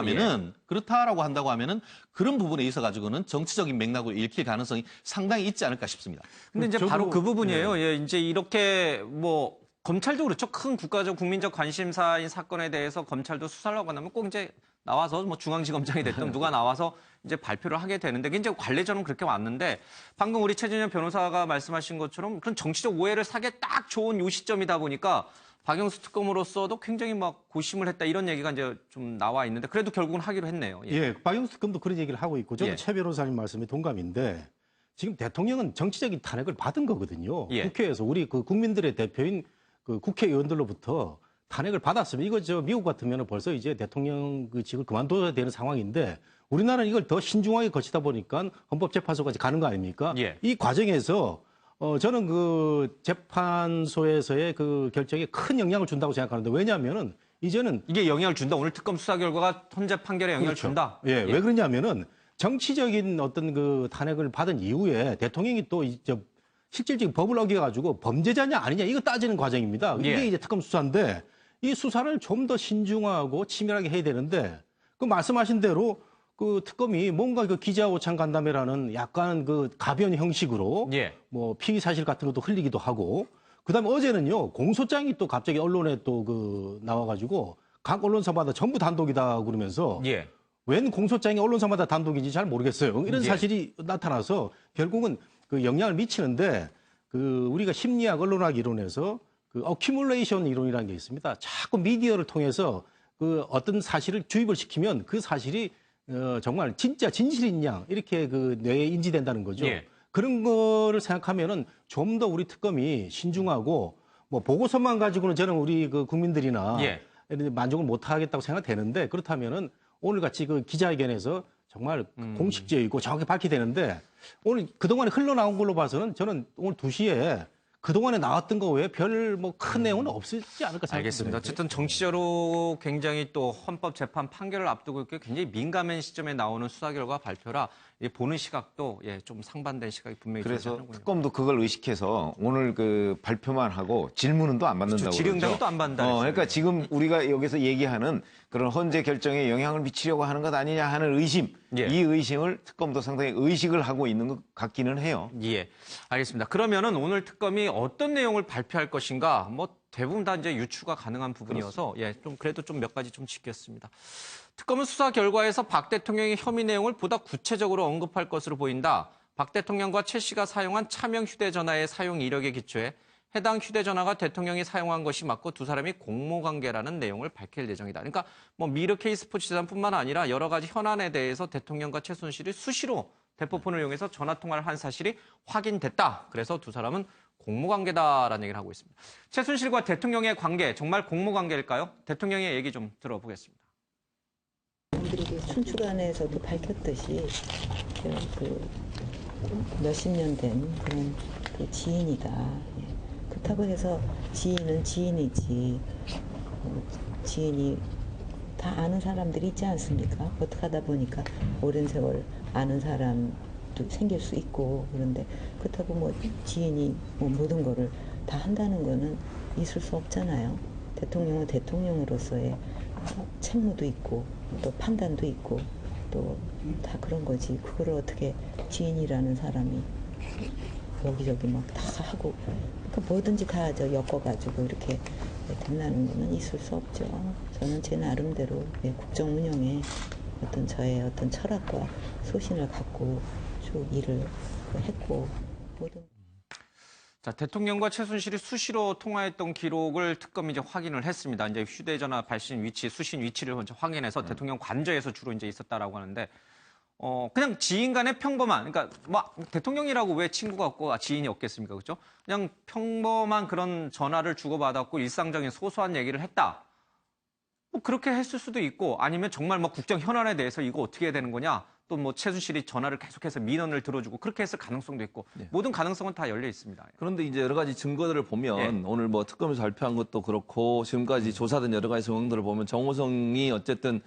하면은 그런 부분에 있어 가지고는 정치적인 맥락으로 읽힐 가능성이 상당히 있지 않을까 싶습니다. 근데 이제 바로 그 부분이에요. 이제 이렇게 뭐 검찰도 그렇죠. 큰 국가적 국민적 관심사인 사건에 대해서 검찰도 수사를 하고 나면 꼭 이제 나와서 뭐 중앙지검장이 됐든 누가 나와서 이제 발표를 하게 되는데 이제 관례적으로 그렇게 왔는데 방금 우리 최진현 변호사가 말씀하신 것처럼 그런 정치적 오해를 사기에 딱 좋은 요 시점이다 보니까 박영수 특검으로서도 굉장히 막 고심을 했다 이런 얘기가 이제 좀 나와 있는데 그래도 결국은 하기로 했네요. 박영수 특검도 그런 얘기를 하고 있고 저는 최 변호사님 말씀에 동감인데 지금 대통령은 정치적인 탄핵을 받은 거거든요. 국회에서 우리 그 국민들의 대표인 그 국회의원들로부터 탄핵을 받았으면 이거 미국 같으면 벌써 이제 대통령 그 직을 그만둬야 되는 상황인데 우리나라는 이걸 더 신중하게 거치다 보니까 헌법재판소까지 가는 거 아닙니까? 이 과정에서 저는 그 재판소에서의 그 결정에 큰 영향을 준다고 생각하는데 왜냐하면은 이제는 이게 영향을 준다. 오늘 특검 수사 결과가 헌재 판결에 영향을 준다. 왜 그러냐면은 정치적인 어떤 그 탄핵을 받은 이후에 대통령이 또 실질적인 법을 어겨가지고 범죄자냐 아니냐 이거 따지는 과정입니다. 이게 이제 특검 수사인데 이 수사를 좀 더 신중하고 치밀하게 해야 되는데 그 말씀하신 대로 그 특검이 뭔가 그 기자 오찬 간담회라는 약간 그 가변 형식으로 뭐 피의 사실 같은 것도 흘리기도 하고 그다음에 어제는요 공소장이 또 갑자기 언론에 또 그 나와가지고 각 언론사마다 전부 단독이다 그러면서 웬 공소장이 언론사마다 단독인지 잘 모르겠어요. 이런 사실이 나타나서 결국은 그 영향을 미치는데 그 우리가 심리학 언론학 이론에서 그 어큐뮬레이션 이론이라는 게 있습니다. 자꾸 미디어를 통해서 그 어떤 사실을 주입을 시키면 그 사실이 정말 진짜 진실이냐 이렇게 그 뇌에 인지된다는 거죠. 예. 그런 거를 생각하면은 좀 더 우리 특검이 신중하고 뭐 보고서만 가지고는 저는 우리 그 국민들이나 예. 만족을 못 하겠다고 생각되는데 그렇다면은 오늘 같이 그 기자회견에서 정말 공식적이고 정확히 밝히되는데 오늘 그동안에 흘러나온 걸로 봐서는 저는 오늘 2시에 그동안에 나왔던 거 외에 별 뭐 큰 내용은 없지 않을까 생각합니다. 알겠습니다. 어쨌든 정치적으로 굉장히 또 헌법재판 판결을 앞두고 있고 굉장히 민감한 시점에 나오는 수사 결과 발표라 보는 시각도 좀 상반된 시각이 분명히 그래서 존재하는군요. 특검도 그걸 의식해서 오늘 그 발표만 하고 질문은 또 안 받는다고 질의응답은 또 안 받는다. 그러니까 지금 우리가 여기서 얘기하는 그런 헌재 결정에 영향을 미치려고 하는 것 아니냐 하는 의심, 예. 이 의심을 특검도 상당히 의식을 하고 있는 것 같기는 해요. 예, 알겠습니다. 그러면은 오늘 특검이 어떤 내용을 발표할 것인가, 뭐 대부분 다 이제 유추가 가능한 부분이어서 좀 그래도 좀 몇 가지 좀 짚겠습니다. 특검은 수사 결과에서 박 대통령의 혐의 내용을 보다 구체적으로 언급할 것으로 보인다. 박 대통령과 최 씨가 사용한 차명 휴대전화의 사용 이력에 기초해 해당 휴대전화가 대통령이 사용한 것이 맞고 두 사람이 공모관계라는 내용을 밝힐 예정이다. 그러니까 뭐 미르 K스포츠 재단뿐만 아니라 여러 가지 현안에 대해서 대통령과 최순실이 수시로 대포폰을 이용해서 전화통화를 한 사실이 확인됐다. 그래서 두 사람은 공모관계다라는 얘기를 하고 있습니다. 최순실과 대통령의 관계 정말 공모관계일까요? 대통령의 얘기 좀 들어보겠습니다. 춘추관에서도 밝혔듯이 그 몇십 년 된 그런 그 지인이다. 그렇다고 해서 지인은 지인이지. 지인이 다 아는 사람들이 있지 않습니까? 어떻게 하다 보니까 오랜 세월 아는 사람도 생길 수 있고 그런데 그렇다고 뭐 지인이 뭐 모든 거를 다 한다는 거는 있을 수 없잖아요. 대통령은 대통령으로서의 책무도 있고 또 판단도 있고 또 다 그런 거지. 그거를 어떻게 지인이라는 사람이 여기저기 막 다 하고 그러니까 뭐든지 다 엮어가지고 이렇게 된다는 거는 있을 수 없죠. 저는 제 나름대로 국정 운영에 어떤 저의 어떤 철학과 소신을 갖고 쭉 일을 했고 모든. 자, 대통령과 최순실이 수시로 통화했던 기록을 특검이 이제 확인을 했습니다. 이제 휴대전화 발신 위치, 수신 위치를 먼저 확인해서 대통령 관저에서 주로 이제 있었다라고 하는데, 그냥 지인 간의 평범한, 그러니까 막 대통령이라고 왜 친구가 없고 지인이 없겠습니까, 그렇죠? 그냥 평범한 그런 전화를 주고받았고 일상적인 소소한 얘기를 했다. 뭐 그렇게 했을 수도 있고, 아니면 정말 뭐 국정 현안에 대해서 이거 어떻게 해야 되는 거냐? 또 뭐 최순실이 전화를 계속해서 민원을 들어주고 그렇게 했을 가능성도 있고 모든 가능성은 다 열려 있습니다. 그런데 이제 여러 가지 증거들을 보면 오늘 뭐 특검에서 발표한 것도 그렇고 지금까지 조사된 여러 가지 상황들을 보면 정호성이 어쨌든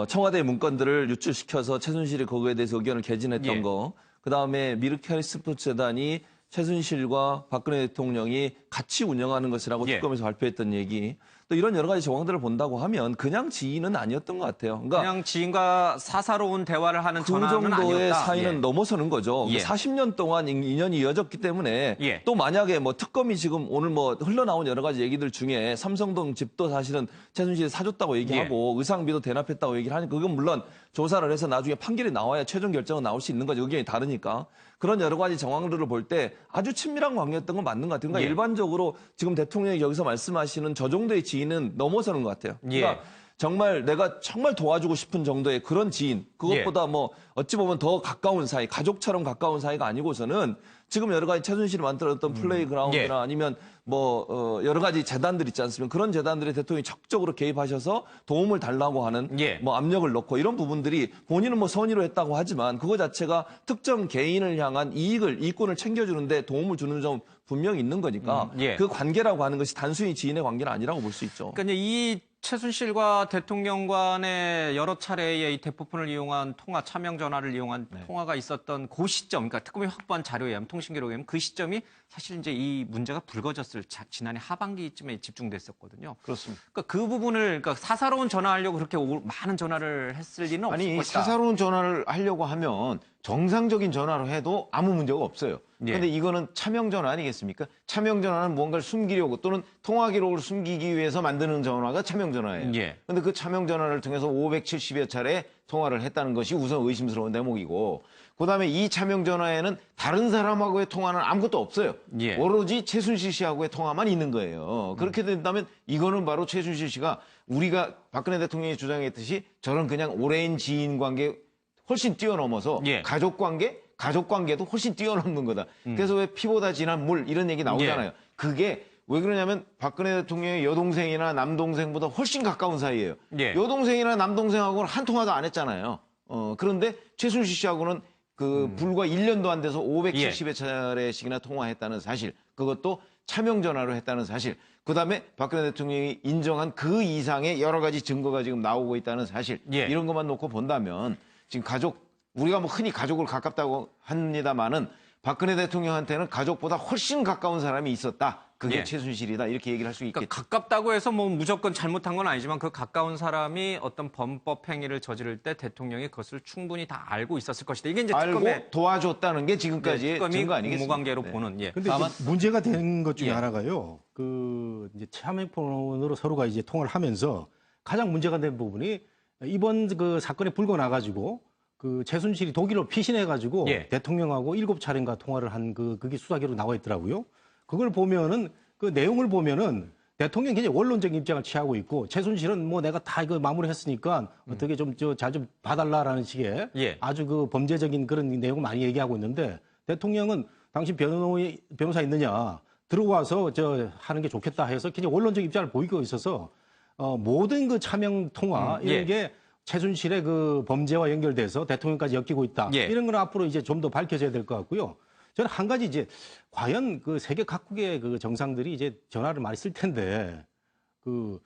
청와대 문건들을 유출시켜서 최순실이 거기에 대해서 의견을 개진했던 거, 그다음에 미르 K스포츠 재단이 최순실과 박근혜 대통령이 같이 운영하는 것이라고 특검에서 발표했던 얘기, 또 이런 여러 가지 정황들을 본다고 하면 그냥 지인은 아니었던 것 같아요. 그러니까 그냥 지인과 사사로운 대화를 하는 전화는 그 정도의 아니었다. 사이는 넘어서는 거죠. 40년 동안 인연이 이어졌기 때문에 또 만약에 뭐 특검이 지금 오늘 뭐 흘러나온 여러 가지 얘기들 중에 삼성동 집도 사실은 최순실이 사줬다고 얘기하고 의상비도 대납했다고 얘기를 하니까 그건 물론 조사를 해서 나중에 판결이 나와야 최종 결정은 나올 수 있는 거죠. 의견이 다르니까. 그런 여러 가지 정황들을 볼 때 아주 친밀한 관계였던 건 맞는 것 같아요. 그러니까 일반적으로 지금 대통령이 여기서 말씀하시는 저 정도의 지인은 넘어서는 것 같아요. 그러니까 정말 내가 정말 도와주고 싶은 정도의 그런 지인, 그것보다 뭐 어찌 보면 더 가까운 사이, 가족처럼 가까운 사이가 아니고서는 지금 여러 가지 최순실이 만들었던 플레이그라운드나 아니면 뭐 여러 가지 재단들 있지 않습니까? 그런 재단들이 대통령이 적극적으로 개입하셔서 도움을 달라고 하는 뭐 압력을 넣고 이런 부분들이 본인은 뭐 선의로 했다고 하지만 그거 자체가 특정 개인을 향한 이익권을 챙겨주는데 도움을 주는 점 분명히 있는 거니까 그 관계라고 하는 것이 단순히 지인의 관계는 아니라고 볼 수 있죠. 그러니까 이 최순실과 대통령 간의 여러 차례의 이 대포폰을 이용한 통화, 차명 전화를 이용한 통화가 있었던 그 시점, 그러니까 특검이 확보한 자료에 의하면 통신기록에 의하면 그 시점이 사실 이제 이 문제가 불거졌을 지난해 하반기쯤에 집중됐었거든요. 그렇습니다. 그러니까 그 부분을 그러니까 사사로운 전화하려고 그렇게 많은 전화를 했을 리는 없을 아니, 것이다. 사사로운 전화를 하려고 하면 정상적인 전화로 해도 아무 문제가 없어요. 그런데 이거는 차명 전화 아니겠습니까? 차명 전화는 무언가를 숨기려고 또는 통화 기록을 숨기기 위해서 만드는 전화가 차명 전화예요. 그런데 그 차명 전화를 통해서 570여 차례 통화를 했다는 것이 우선 의심스러운 대목이고 그다음에 이 차명 전화에는 다른 사람하고의 통화는 아무것도 없어요. 예. 오로지 최순실 씨하고의 통화만 있는 거예요. 그렇게 된다면 이거는 바로 최순실 씨가 우리가 박근혜 대통령이 주장했듯이 저런 그냥 오랜 지인 관계 훨씬 뛰어넘어서 예. 가족 관계도 훨씬 뛰어넘는 거다. 그래서 왜 피보다 진한 물 이런 얘기 나오잖아요. 예. 그게 왜 그러냐면 박근혜 대통령의 여동생이나 남동생보다 훨씬 가까운 사이예요. 예. 여동생이나 남동생하고는 한 통화도 안 했잖아요. 그런데 최순실 씨하고는 불과 1년도 안 돼서 570여 차례씩이나 통화했다는 사실, 그것도 차명 전화로 했다는 사실, 그다음에 박근혜 대통령이 인정한 그 이상의 여러 가지 증거가 지금 나오고 있다는 사실, 예. 이런 것만 놓고 본다면 지금 우리가 뭐 흔히 가족을 가깝다고 합니다만은 박근혜 대통령한테는 가족보다 훨씬 가까운 사람이 있었다. 그게 예. 최순실이다. 이렇게 얘기를 할 수 있겠죠. 그러니까 가깝다고 해서 뭐 무조건 잘못한 건 아니지만 그 가까운 사람이 어떤 범법 행위를 저지를 때 대통령이 그것을 충분히 다 알고 있었을 것이다. 이게 이제 알고 특검의 도와줬다는 게 지금까지의 특검이 증거 아니겠습니까? 공무관계로 네. 보는. 예. 근데 이제 문제가 된 것 중에 예. 하나가요. 이제 차명폰으로 서로가 이제 통화를 하면서 가장 문제가 된 부분이 이번 그 사건에 불고 나가지고 그 최순실이 독일로 피신해가지고 예. 대통령하고 7차례인가 통화를 한 그게 수사기로 나와 있더라고요. 그걸 보면은 그 내용을 보면은 대통령이 굉장히 원론적인 입장을 취하고 있고 최순실은 뭐 내가 다 이거 마무리했으니까 어떻게 좀 잘 좀 봐달라라는 식의 예. 아주 그 범죄적인 그런 내용을 많이 얘기하고 있는데 대통령은 당신 변호사 있느냐 들어와서 하는 게 좋겠다 해서 굉장히 원론적 입장을 보이고 있어서 모든 그 차명 통화 이런 예. 게 최순실의 그 범죄와 연결돼서 대통령까지 엮이고 있다. 예. 이런 건 앞으로 이제 좀 더 밝혀져야 될 것 같고요. 저는 한 가지 이제 과연 그 세계 각국의 그 정상들이 이제 전화를 많이 쓸 텐데 그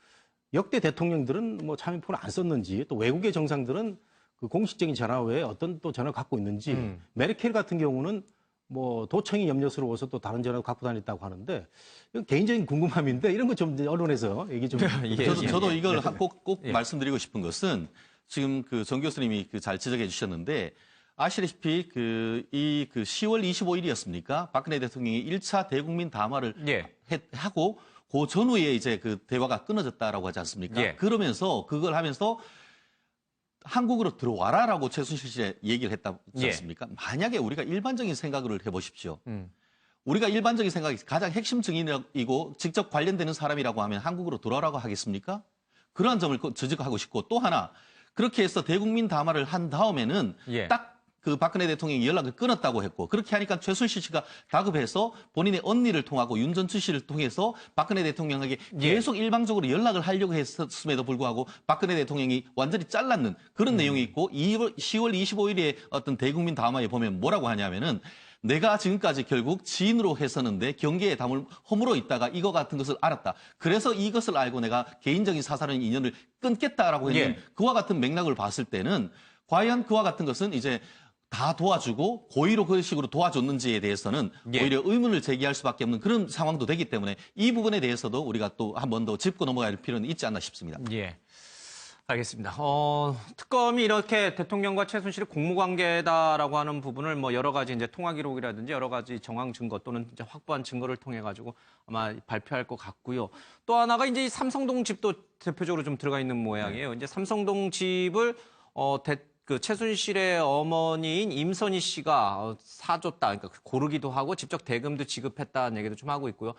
역대 대통령들은 뭐 차명폰을 안 썼는지 또 외국의 정상들은 그 공식적인 전화 외에 어떤 또 전화를 갖고 있는지 메르켈 같은 경우는 뭐 도청이 염려스러워서 또 다른 전화를 갖고 다녔다고 하는데 이건 개인적인 궁금함인데 이런 거 좀 언론에서 얘기 좀 예, 저도 예. 이걸 꼭 말씀드리고 싶은 것은 지금 그 정 교수님이 잘 지적해 주셨는데 아시다시피 그 10월 25일이었습니까? 박근혜 대통령이 1차 대국민 담화를 예. 하고 그 전후에 이제 그 대화가 끊어졌다라고 하지 않습니까? 예. 그러면서 그걸 하면서 한국으로 들어와라라고 최순실 씨 얘기를 했다지 예. 않습니까? 만약에 우리가 일반적인 생각을 해보십시오. 우리가 일반적인 생각이 가장 핵심 증인이고 직접 관련되는 사람이라고 하면 한국으로 돌아오라고 하겠습니까? 그러한 점을 지적하고 싶고 또 하나 그렇게 해서 대국민 담화를 한 다음에는 예. 딱 그 박근혜 대통령이 연락을 끊었다고 했고 그렇게 하니까 최순실 씨가 다급해서 본인의 언니를 통하고 윤전추 씨를 통해서 박근혜 대통령에게 계속 일방적으로 연락을 하려고 했음에도 불구하고 박근혜 대통령이 완전히 잘랐는 그런 내용이 있고 10월 25일에 어떤 대국민 담화에 보면 뭐라고 하냐면은 내가 지금까지 결국 지인으로 했었는데 경계에 담을 허물어 있다가 이거 같은 것을 알았다. 그래서 이것을 알고 내가 개인적인 사사로운 인연을 끊겠다라고 했는 예. 그와 같은 맥락을 봤을 때는 과연 그와 같은 것은 이제 다 도와주고 고의로 그런 식으로 도와줬는지에 대해서는 예. 오히려 의문을 제기할 수밖에 없는 그런 상황도 되기 때문에 이 부분에 대해서도 우리가 또 한 번 더 짚고 넘어갈 필요는 있지 않나 싶습니다. 예. 알겠습니다. 특검이 이렇게 대통령과 최순실이 공무관계다라고 하는 부분을 뭐 여러 가지 이제 통화 기록이라든지 여러 가지 정황 증거 또는 이제 확보한 증거를 통해 가지고 아마 발표할 것 같고요. 또 하나가 이제 이 삼성동 집도 대표적으로 좀 들어가 있는 모양이에요. 이제 삼성동 집을 그 최순실의 어머니인 임선희 씨가 사줬다. 그러니까 고르기도 하고 직접 대금도 지급했다는 얘기도 좀 하고 있고요.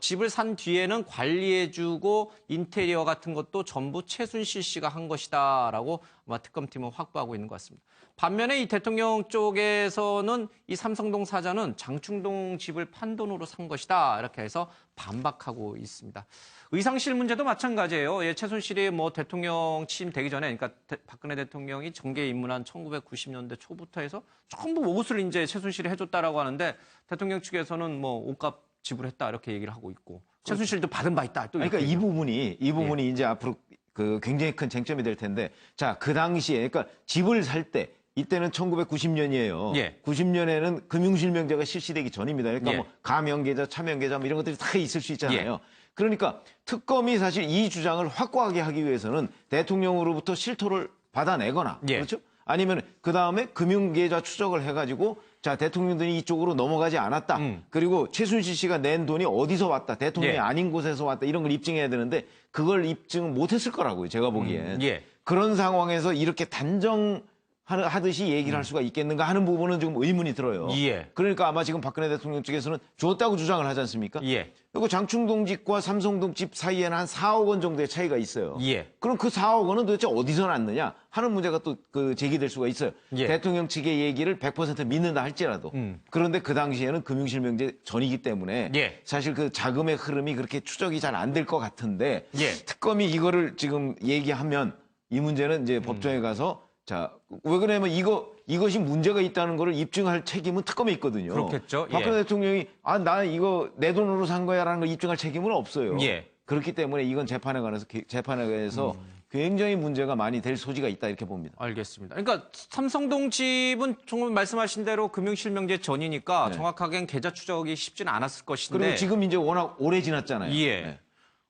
집을 산 뒤에는 관리해주고 인테리어 같은 것도 전부 최순실 씨가 한 것이다라고 아마 특검팀은 확보하고 있는 것 같습니다. 반면에 이 대통령 쪽에서는 이 삼성동 사저는 장충동 집을 판돈으로 산 것이다 이렇게 해서 반박하고 있습니다. 의상실 문제도 마찬가지예요. 예, 최순실이 뭐 대통령 취임되기 전에, 그러니까 박근혜 대통령이 정계에 입문한 1990년대 초부터 해서 전부 옷을 이제 최순실이 해줬다라고 하는데 대통령 측에서는 뭐 옷값 지불했다 이렇게 얘기를 하고 있고 최순실도 받은 바 있다. 또 그러니까 이 부분이 이제 앞으로 그 굉장히 큰 쟁점이 될 텐데 자, 그 당시에 그러니까 집을 살 때 이때는 1990년이에요. 예. 90년에는 금융실명제가 실시되기 전입니다. 그러니까 예. 뭐 가명계좌, 차명계좌 뭐 이런 것들이 다 있을 수 있잖아요. 예. 그러니까 특검이 사실 이 주장을 확고하게 하기 위해서는 대통령으로부터 실토를 받아내거나 예. 그렇죠? 아니면 그 다음에 금융계좌 추적을 해가지고 자, 대통령들이 이쪽으로 넘어가지 않았다. 그리고 최순실 씨가 낸 돈이 어디서 왔다. 대통령이 예. 아닌 곳에서 왔다. 이런 걸 입증해야 되는데 그걸 입증 못했을 거라고요. 제가 보기엔. 예. 그런 상황에서 이렇게 단정하게 하듯이 얘기를 할 수가 있겠는가 하는 부분은 좀 의문이 들어요. 예. 그러니까 아마 지금 박근혜 대통령 측에서는 줬다고 주장을 하지 않습니까? 예. 그리고 장충동 집과 삼성동 집 사이에는 한 4억 원 정도의 차이가 있어요. 예. 그럼 그 4억 원은 도대체 어디서 났느냐 하는 문제가 또 그 제기될 수가 있어요. 예. 대통령 측의 얘기를 100% 믿는다 할지라도. 그런데 그 당시에는 금융실명제 전이기 때문에 예. 사실 그 자금의 흐름이 그렇게 추적이 잘 안 될 것 같은데 예. 특검이 이거를 지금 얘기하면 이 문제는 이제 법정에 가서 자, 왜 그러냐면 이것이 문제가 있다는 거를 입증할 책임은 특검에 있거든요. 그렇겠죠. 예. 박근혜 대통령이 나 이거 내 돈으로 산 거야라는 걸 입증할 책임은 없어요. 예. 그렇기 때문에 이건 재판에 관해서 굉장히 문제가 많이 될 소지가 있다 이렇게 봅니다. 알겠습니다. 그러니까 삼성동 집은 정말 말씀하신 대로 금융실명제 전이니까 네. 정확하게는 계좌 추적이 쉽지는 않았을 것인데. 그리고 지금 이제 워낙 오래 지났잖아요. 예. 네.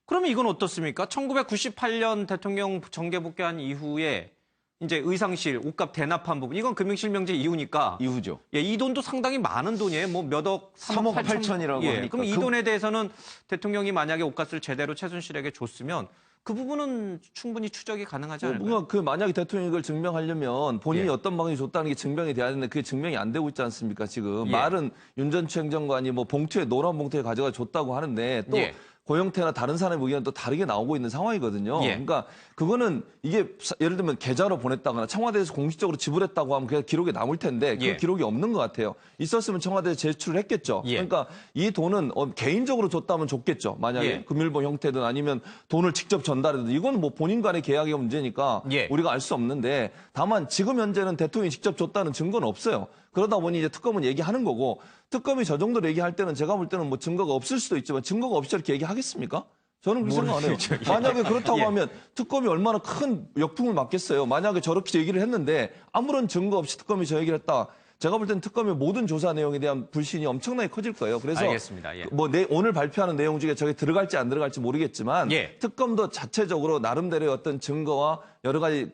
그러면 이건 어떻습니까? 1998년 대통령 정계 복귀한 이후에 이제 의상실 옷값 대납한 부분 이건 금융실명제 이후니까 이후죠. 예, 이 돈도 상당히 많은 돈이에요. 뭐 몇 억, 3억 8천이라고 예, 하니까. 그럼 이 돈에 대해서는 대통령이 만약에 옷값을 제대로 최순실에게 줬으면 그 부분은 충분히 추적이 가능하지 않을까요? 뭔가 그 만약에 대통령이 이걸 증명하려면 본인이 예. 어떤 방식이 줬다는 게 증명이 돼야 되는데 그게 증명이 안 되고 있지 않습니까? 지금 예. 말은 윤 전 추행정관이 뭐 봉투에 노란 봉투에 가져가 줬다고 하는데 또 예. 고영태나 다른 사람의 의견은 또 다르게 나오고 있는 상황이거든요. 예. 그러니까 그거는 이게 예를 들면 계좌로 보냈다거나 청와대에서 공식적으로 지불했다고 하면 그냥 기록에 남을 텐데 그 예. 기록이 없는 것 같아요. 있었으면 청와대에 제출을 했겠죠. 예. 그러니까 이 돈은 개인적으로 줬다면 좋겠죠. 만약에 예. 금일보 형태든 아니면 돈을 직접 전달해도 이건 뭐 본인 간의 계약의 문제니까 예. 우리가 알 수 없는데 다만 지금 현재는 대통령이 직접 줬다는 증거는 없어요. 그러다 보니 이제 특검은 얘기하는 거고 특검이 저 정도로 얘기할 때는 제가 볼 때는 뭐 증거가 없을 수도 있지만 증거가 없이 저렇게 얘기하겠습니까? 저는 그렇게 생각 안 해요. 모르겠죠. 예. 만약에 그렇다고 예. 하면 특검이 얼마나 큰 역풍을 맞겠어요. 만약에 저렇게 얘기를 했는데 아무런 증거 없이 특검이 저 얘기를 했다. 제가 볼 때는 특검의 모든 조사 내용에 대한 불신이 엄청나게 커질 거예요. 그래서 알겠습니다. 예. 뭐 오늘 발표하는 내용 중에 저게 들어갈지 안 들어갈지 모르겠지만 예. 특검도 자체적으로 나름대로의 어떤 증거와 여러 가지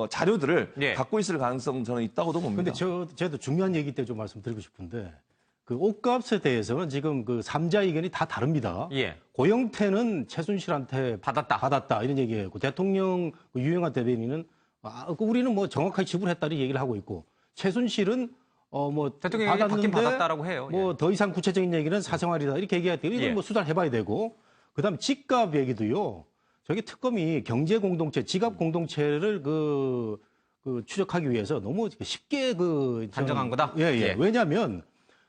자료들을 예. 갖고 있을 가능성 저는 있다고도 봅니다. 근데 저도 중요한 얘기 때문에 좀 말씀드리고 싶은데 그 옷값에 대해서는 지금 그 3자 의견이 다 다릅니다. 예. 고영태는 최순실한테 받았다 이런 얘기했고 대통령 그 유영하 대변인은 우리는 뭐 정확하게 지불했다는 얘기를 하고 있고 최순실은 뭐 대통령이 받긴 받았다라고 해요. 뭐 더 이상 구체적인 얘기는 사생활이다 이렇게 얘기했대요. 이건 예. 뭐 수사를 해봐야 되고 그다음 집값 얘기도요. 저기 특검이 경제 공동체, 지갑 공동체를 그 추적하기 위해서 너무 쉽게 단정한 거다? 예. 예. 왜냐하면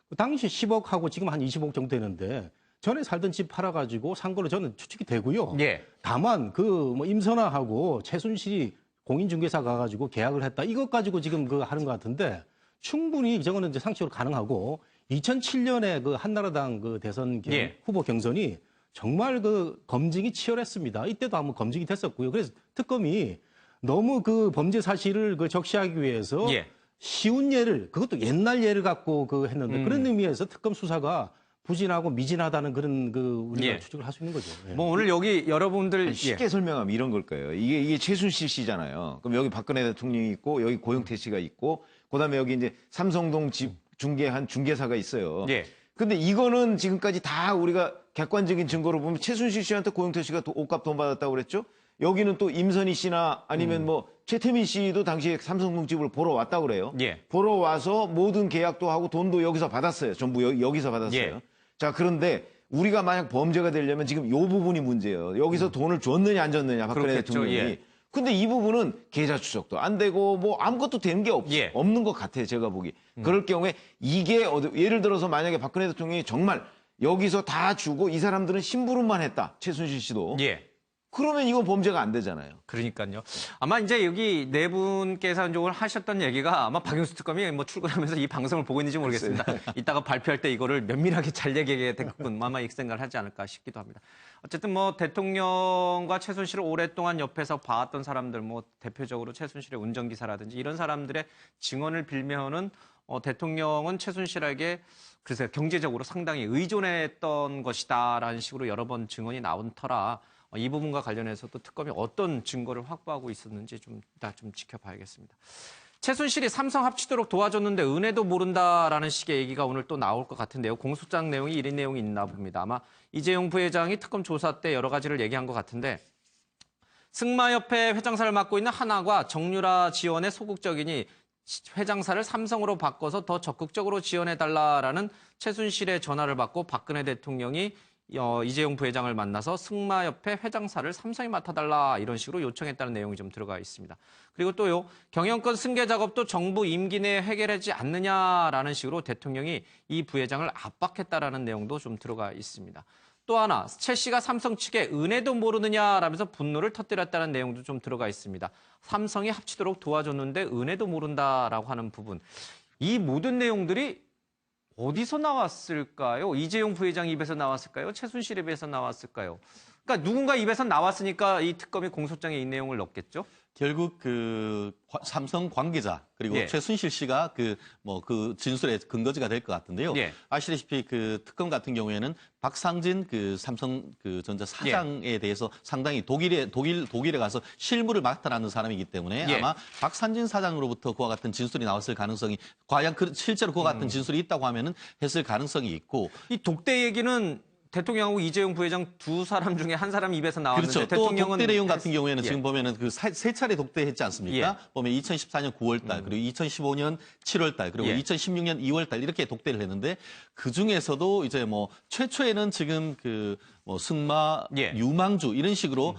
그 당시 10억하고 지금 한 20억 정도 되는데 전에 살던 집 팔아가지고 산 걸로 저는 추측이 되고요. 예. 다만 뭐 임선아하고 최순실이 공인중개사 가가지고 계약을 했다. 이것 가지고 지금 하는 것 같은데 충분히 저거는 이제 상식으로 가능하고 2007년에 그 한나라당 그 대선 예. 후보 경선이 정말 검증이 치열했습니다. 이때도 한번 검증이 됐었고요. 그래서 특검이 너무 범죄 사실을 적시하기 위해서 예. 쉬운 예를 그것도 옛날 예를 갖고 했는데 그런 의미에서 특검 수사가 부진하고 미진하다는 그런 우리가 예. 추측을 할 수 있는 거죠. 예. 뭐 오늘 여기 여러분들 쉽게 설명하면 이런 걸 거예요. 이게 최순실 씨잖아요. 그럼 여기 박근혜 대통령이 있고 여기 고영태 씨가 있고 그다음에 여기 이제 삼성동 집 중개한 중개사가 있어요. 예. 근데 이거는 지금까지 다 우리가 객관적인 증거로 보면 최순실 씨한테 고영태 씨가 옷값 돈 받았다고 그랬죠. 여기는 또 임선희 씨나 아니면 뭐 최태민 씨도 당시에 삼성동 집을 보러 왔다고 그래요. 예. 보러 와서 모든 계약도 하고 돈도 여기서 받았어요. 전부 여기서 받았어요. 예. 자, 그런데 우리가 만약 범죄가 되려면 지금 요 부분이 문제예요. 여기서 돈을 줬느냐 안 줬느냐 박근혜 그렇겠죠. 대통령이. 예. 근데 이 부분은 계좌 추적도 안 되고 뭐 아무것도 되는 게 예. 없는 것 같아요. 제가 보기. 그럴 경우에 이게 예를 들어서 만약에 박근혜 대통령이 정말 여기서 다 주고 이 사람들은 심부름만 했다. 최순실 씨도. 예. 그러면 이건 범죄가 안 되잖아요. 그러니까요. 아마 이제 여기 네 분께서 이제 오늘 하셨던 얘기가 아마 박영수 특검이 뭐 출근하면서 이 방송을 보고 있는지 모르겠습니다. 이따가 발표할 때 이거를 면밀하게 잘 얘기하게 됐군. 아마 이 생각을 하지 않을까 싶기도 합니다. 어쨌든 뭐 대통령과 최순실을 오랫동안 옆에서 봐왔던 사람들, 뭐 대표적으로 최순실의 운전기사라든지 이런 사람들의 증언을 빌면은 대통령은 최순실에게 글쎄요 경제적으로 상당히 의존했던 것이다라는 식으로 여러 번 증언이 나온 터라 이 부분과 관련해서도 특검이 어떤 증거를 확보하고 있었는지 좀 지켜봐야겠습니다. 최순실이 삼성 합치도록 도와줬는데 은혜도 모른다라는 식의 얘기가 오늘 또 나올 것 같은데요. 공소장 내용이 이런 내용이 있나 봅니다. 아마 이재용 부회장이 특검 조사 때 여러 가지를 얘기한 것 같은데 승마협회 회장사를 맡고 있는 한화가 정유라 지원에 소극적이니 회장사를 삼성으로 바꿔서 더 적극적으로 지원해달라라는 최순실의 전화를 받고 박근혜 대통령이 이재용 부회장을 만나서 승마협회 회장사를 삼성이 맡아달라 이런 식으로 요청했다는 내용이 좀 들어가 있습니다. 그리고 또요, 경영권 승계 작업도 정부 임기 내에 해결하지 않느냐라는 식으로 대통령이 이 부회장을 압박했다라는 내용도 좀 들어가 있습니다. 또 하나, 최 씨가 삼성 측에 은혜도 모르느냐라면서 분노를 터뜨렸다는 내용도 좀 들어가 있습니다. 삼성이 합치도록 도와줬는데 은혜도 모른다라고 하는 부분. 이 모든 내용들이 어디서 나왔을까요? 이재용 부회장 입에서 나왔을까요? 최순실 입에서 나왔을까요? 그러니까 누군가 입에서 나왔으니까 이 특검이 공소장에 이 내용을 넣겠죠? 결국 그 삼성 관계자 그리고 예. 최순실 씨가 그 진술의 근거지가 될 것 같은데요. 예. 아시다시피 그 특검 같은 경우에는 박상진 그 삼성 그 전자 사장에 대해서 상당히 독일에 가서 실무를 맡아라는 사람이기 때문에 예. 아마 박상진 사장으로부터 그와 같은 진술이 나왔을 가능성이 과연 실제로 그와 같은 진술이 있다고 하면은 했을 가능성이 있고 이 독대 얘기는 대통령하고 이재용 부회장 두 사람 중에 한 사람 입에서 나왔는데 그렇죠. 대통령은 또 독대 내용 같은 경우에는 예. 지금 보면은 그 세 차례 독대했지 않습니까? 예. 보면 2014년 9월달 그리고 2015년 7월달 그리고 예. 2016년 2월달 이렇게 독대를 했는데 그 중에서도 이제 뭐 최초에는 지금 그 뭐 승마 예. 유망주 이런 식으로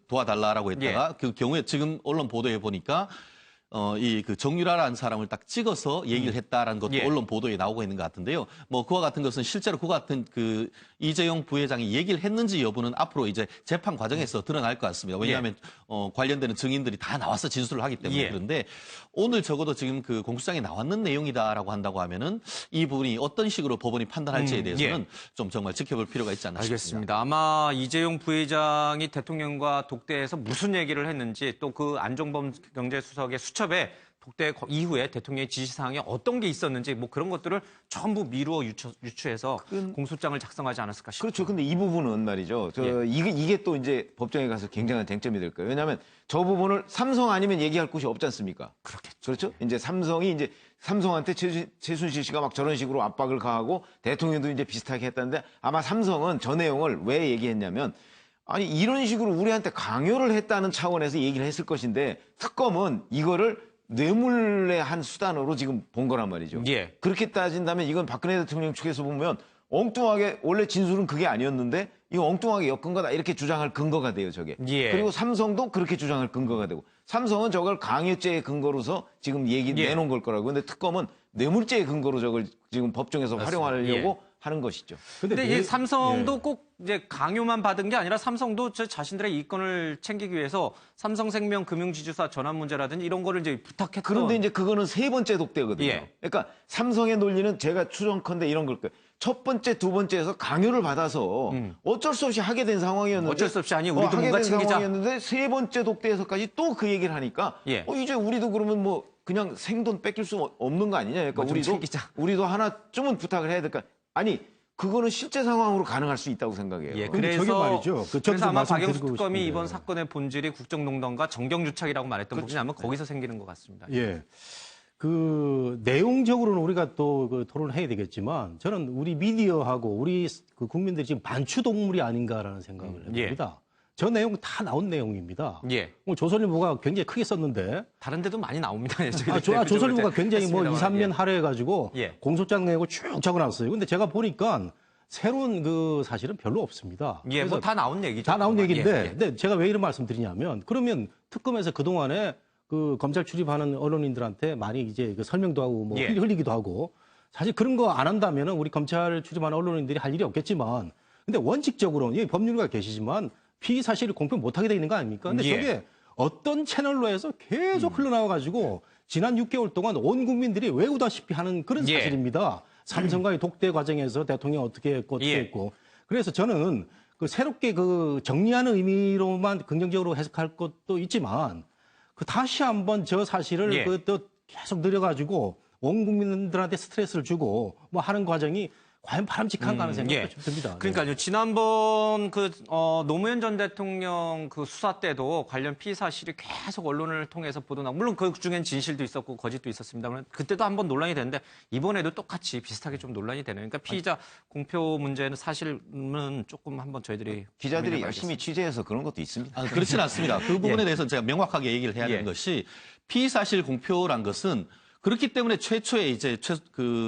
도와달라라고 했다가 예. 그 경우에 지금 언론 보도에 보니까 이 그 정유라라는 사람을 딱 찍어서 얘기를 했다라는 것도 예. 언론 보도에 나오고 있는 것 같은데요. 뭐 그와 같은 것은 실제로 그와 같은 그 이재용 부회장이 얘기를 했는지 여부는 앞으로 이제 재판 과정에서 드러날 것 같습니다. 왜냐하면 관련되는 증인들이 다 나와서 진술을 하기 때문에 예. 그런데 오늘 적어도 지금 그 공소장에 나왔는 내용이다라고 한다고 하면은 이 부분이 어떤 식으로 법원이 판단할지에 대해서는 좀 정말 지켜볼 필요가 있지 않나 싶습니다. 알겠습니다. 아마 이재용 부회장이 대통령과 독대에서 무슨 얘기를 했는지 또 그 안종범 경제수석의 수첩에 독대 이후에 대통령의 지시사항에 어떤 게 있었는지 뭐 그런 것들을 전부 미루어 유추해서 공소장을 작성하지 않았을까 싶습니다. 그렇죠. 근데 이 부분은 말이죠. 이게 또 이제 법정에 가서 굉장한 쟁점이 될 거예요. 왜냐하면 저 부분을 삼성 아니면 얘기할 곳이 없지 않습니까? 그렇겠죠. 그렇죠. 이제 삼성이 이제 삼성한테 최순실 씨가 막 저런 식으로 압박을 가하고 대통령도 이제 비슷하게 했다는데 아마 삼성은 저 내용을 왜 얘기했냐면 아니 이런 식으로 우리한테 강요를 했다는 차원에서 얘기를 했을 것인데 특검은 이거를 뇌물의 한 수단으로 지금 본 거란 말이죠. 예. 그렇게 따진다면 이건 박근혜 대통령 측에서 보면 엉뚱하게 원래 진술은 그게 아니었는데 이거 엉뚱하게 엮은 거다 이렇게 주장할 근거가 돼요, 저게. 예. 그리고 삼성도 그렇게 주장할 근거가 되고 삼성은 저걸 강요죄의 근거로서 지금 내놓은 걸 거라고. 근데 특검은 뇌물죄의 근거로 저걸 지금 법정에서 활용하려고 하는 것이죠. 근데 이 삼성도 꼭 이제 강요만 받은 게 아니라 삼성도 자신들의 이권을 챙기기 위해서 삼성생명 금융지주사 전환 문제라든지 이런 거를 이제 부탁했던. 그런데 이제 그거는 세 번째 독대거든요. 예. 그러니까 삼성의 논리는 제가 추정컨대 이런 걸 거예요. 첫 번째, 두 번째에서 강요를 받아서 어쩔 수 없이 하게 된 상황이었는데 어쩔 수 없이 아니 우리도 하게 뭔가 된 챙기자. 상황이었는데 세 번째 독대에서까지 또 그 얘기를 하니까 이제 우리도 그러면 뭐 그냥 생돈 뺏길 수 없는 거 아니냐. 그러니까 우리도 하나쯤은 부탁을 해야 될까. 아니 그거는 실제 상황으로 가능할 수 있다고 생각해요. 예, 근데 그래서 저게 말이죠. 그래서 아마 박영수 말씀드리고 특검이 싶은데. 이번 사건의 본질이 국정농단과 정경유착이라고 말했던 부분이 아마 거기서 생기는 것 같습니다. 예. 그 내용적으로는 우리가 또 그 토론을 해야 되겠지만 저는 우리 미디어하고 우리 그 국민들이 지금 반추동물이 아닌가라는 생각을 해봅니다. 저 내용 다 나온 내용입니다. 예. 뭐 조선일보가 굉장히 크게 썼는데 다른 데도 많이 나옵니다. 조선일보가 굉장히 뭐 2, 3면 할애해가지고 예. 공소장 내고 쭉 적어놨어요. 근데 제가 보니까 새로운 그 사실은 별로 없습니다. 예, 뭐 다 나온 얘기죠. 다 나온 얘기인데, 예, 예. 근데 제가 왜 이런 말씀 드리냐면 그러면 특검에서 그동안에 그 검찰 출입하는 언론인들한테 많이 이제 그 설명도 하고 뭐 흘리기도 하고 사실 그런 거 안 한다면은 우리 검찰 출입하는 언론인들이 할 일이 없겠지만 근데 원칙적으로 이 법률가 계시지만 피의 사실을 공표 못 하게 돼 있는 거 아닙니까? 근데 저게 어떤 채널로 해서 계속 흘러나와 가지고 지난 6개월 동안 온 국민들이 외우다시피 하는 그런 사실입니다. 삼성과의 독대 과정에서 대통령이 어떻게 했고 어떻게 했고. 그래서 저는 그 새롭게 그 정리하는 의미로만 긍정적으로 해석할 것도 있지만 그 다시 한번 저 사실을 그 또 계속 늘려가지고 온 국민들한테 스트레스를 주고 뭐 하는 과정이 과연 바람직한가 하는 생각이 예. 좀 듭니다. 그러니까요. 지난번 노무현 전 대통령 그 수사 때도 관련 피의 사실이 계속 언론을 통해서 보도나고 물론 그 중엔 진실도 있었고 거짓도 있었습니다만 그때도 한번 논란이 됐는데 이번에도 똑같이 비슷하게 좀 논란이 되네요. 그러니까 피의자 공표 문제는 사실은 조금 한번 저희들이 기자들이 열심히 취재해서 그런 것도 있습니다. 그렇지는 않습니다. 그 부분에 대해서는 제가 명확하게 얘기를 해야 되는 것이 피의 사실 공표란 것은 그렇기 때문에 최초에 이제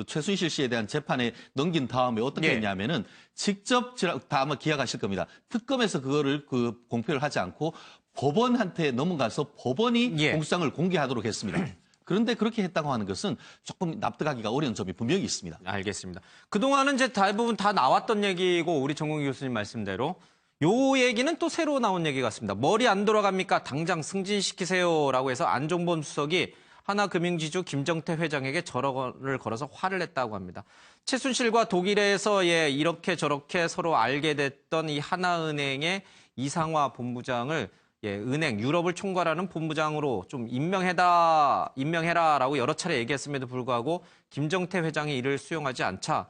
최순실 씨에 대한 재판에 넘긴 다음에 어떻게 했냐면은 직접 다 아마 기억하실 겁니다. 특검에서 그거를 공표를 하지 않고 법원한테 넘어가서 법원이 공소장을 공개하도록 했습니다. 그런데 그렇게 했다고 하는 것은 조금 납득하기가 어려운 점이 분명히 있습니다. 알겠습니다. 그동안은 이제 대부분 다 나왔던 얘기고 우리 정홍기 교수님 말씀대로 요 얘기는 또 새로 나온 얘기 같습니다. 머리 안 돌아갑니까? 당장 승진시키세요라고 해서 안종범 수석이 하나금융지주 김정태 회장에게 전화를 걸어서 화를 냈다고 합니다. 최순실과 독일에서 이렇게 저렇게 서로 알게 됐던 이 하나은행의 이상화 본부장을 은행 유럽을 총괄하는 본부장으로 좀 임명해라라고 여러 차례 얘기했음에도 불구하고 김정태 회장이 이를 수용하지 않자